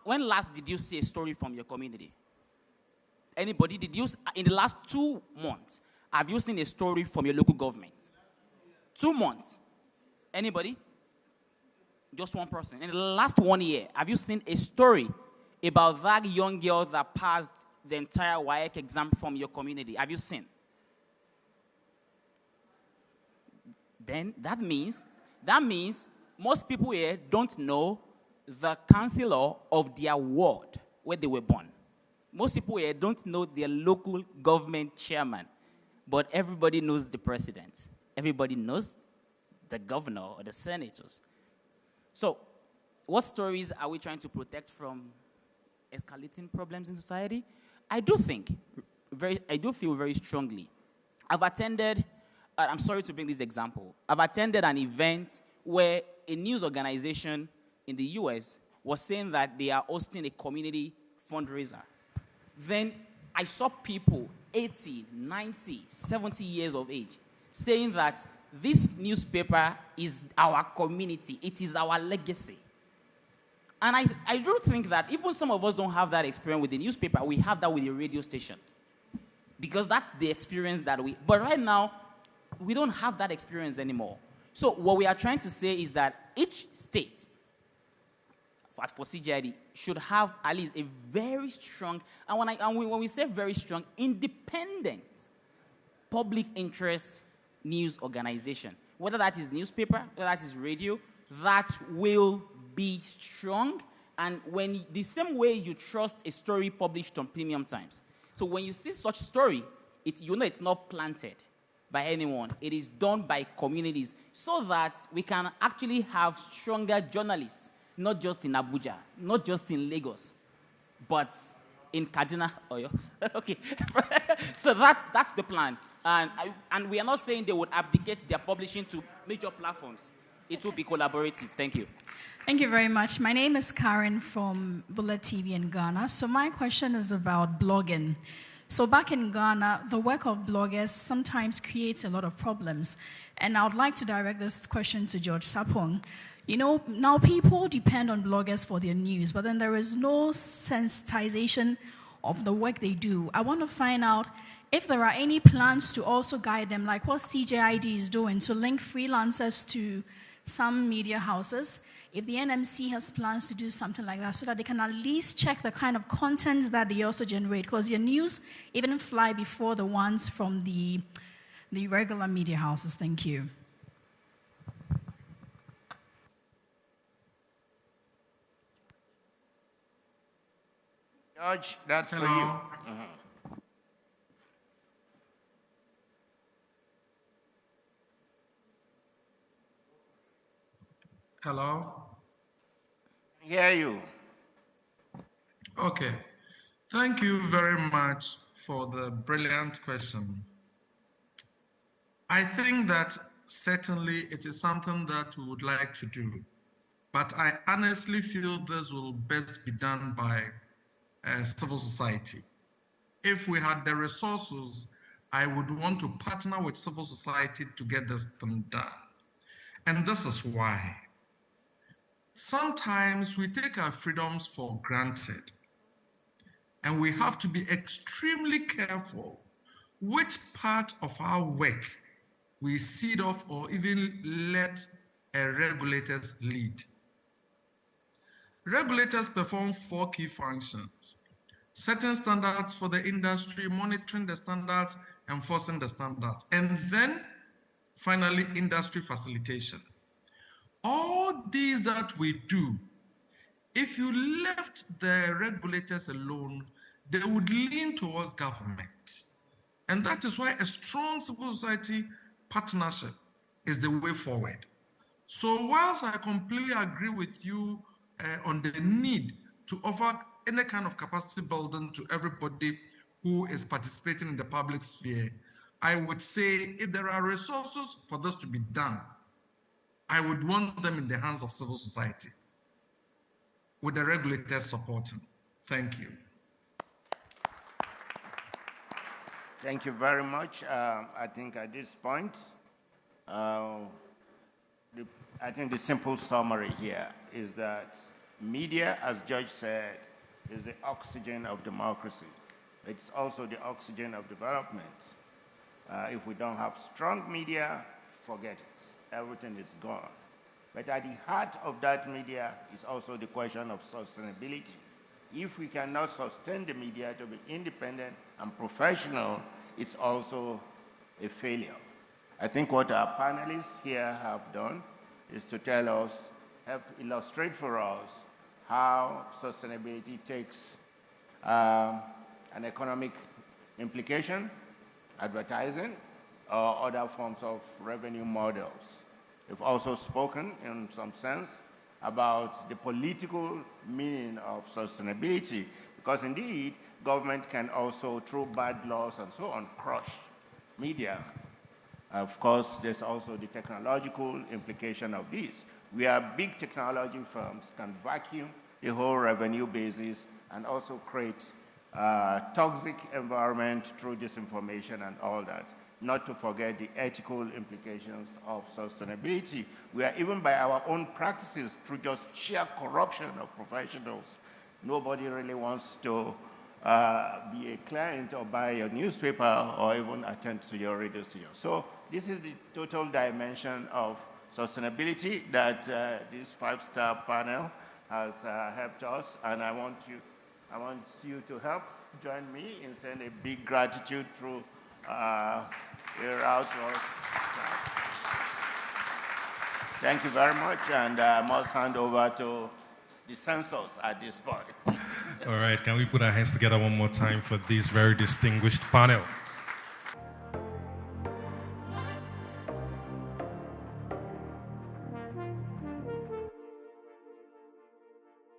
when last did you see a story from your community? Anybody? In the last 2 months, have you seen a story from your local government? 2 months. Anybody? Just one person. In the last 1 year, have you seen a story about that young girl that passed the entire WAEC exam from your community? Have you seen? Then that means most people here don't know the councillor of their ward where they were born. Most people here don't know their local government chairman, but everybody knows the president. Everybody knows the governor or the senators. So, what stories are we trying to protect from escalating problems in society? I do feel very strongly. I've attended, I'm sorry to bring this example, I've attended an event where a news organization in the US was saying that they are hosting a community fundraiser. Then I saw people 80, 90, 70 years of age saying that this newspaper is our community, it is our legacy. And I do think that even some of us don't have that experience with the newspaper, we have that with the radio station. Because that's the experience but right now, we don't have that experience anymore. So what we are trying to say is that each state, for CGID, should have at least a very strong, and when we say very strong, independent public interest news organization. Whether that is newspaper, whether that is radio, that will be strong. And the same way you trust a story published on Premium Times. So when you see such story, you know it's not planted by anyone. It is done by communities so that we can actually have stronger journalists, not just in Abuja, not just in Lagos, but in Kaduna. Okay. So that's the plan. And we are not saying they would abdicate their publishing to major platforms. It will be collaborative. Thank you. Thank you very much. My name is Karen from Bullet TV in Ghana. So my question is about blogging. So back in Ghana, the work of bloggers sometimes creates a lot of problems. And I would like to direct this question to George Sapong. You know, now people depend on bloggers for their news, but then there is no sensitization of the work they do. I want to find out if there are any plans to also guide them, like what CJID is doing, to link freelancers to some media houses, if the NMC has plans to do something like that so that they can at least check the kind of content that they also generate, because your news even fly before the ones from the regular media houses. Thank you. George, that's for you. Hello? Hear you. Okay. Thank you very much for the brilliant question. I think that certainly it is something that we would like to do, but I honestly feel this will best be done by civil society. If we had the resources, I would want to partner with civil society to get this thing done. And this is why. Sometimes we take our freedoms for granted, and we have to be extremely careful which part of our work we cede off or even let regulators lead. Regulators perform 4 key functions: setting standards for the industry, monitoring the standards, enforcing the standards, and then finally industry facilitation. All these that we do, if you left the regulators alone, they would lean towards government. And that is why a strong civil society partnership is the way forward. So whilst I completely agree with you on the need to offer any kind of capacity building to everybody who is participating in the public sphere, I would say if there are resources for this to be done, I would want them in the hands of civil society, with the regulators supporting. Thank you. Thank you very much. I think at this point, I think the simple summary here is that media, as George said, is the oxygen of democracy. It's also the oxygen of development. If we don't have strong media, forget it. Everything is gone. But at the heart of that media is also the question of sustainability. If we cannot sustain the media to be independent and professional, it's also a failure. I think what our panelists here have done is to tell us, help illustrate for us how sustainability takes an economic implication, advertising, or other forms of revenue models. We've also spoken, in some sense, about the political meaning of sustainability, because indeed, government can also, through bad laws and so on, crush media. Of course, there's also the technological implication of this. Where big technology firms can vacuum the whole revenue basis and also create toxic environment through disinformation and all that. Not to forget the ethical implications of sustainability, where even by our own practices, through just sheer corruption of professionals, nobody really wants to be a client or buy your newspaper or even attend to your radio station. So this is the total dimension of sustainability that this 5-star panel has helped us, and I want you to help join me in saying a big gratitude through Thank you very much, and I must hand over to the censors at this point. All right, can we put our hands together one more time for this very distinguished panel?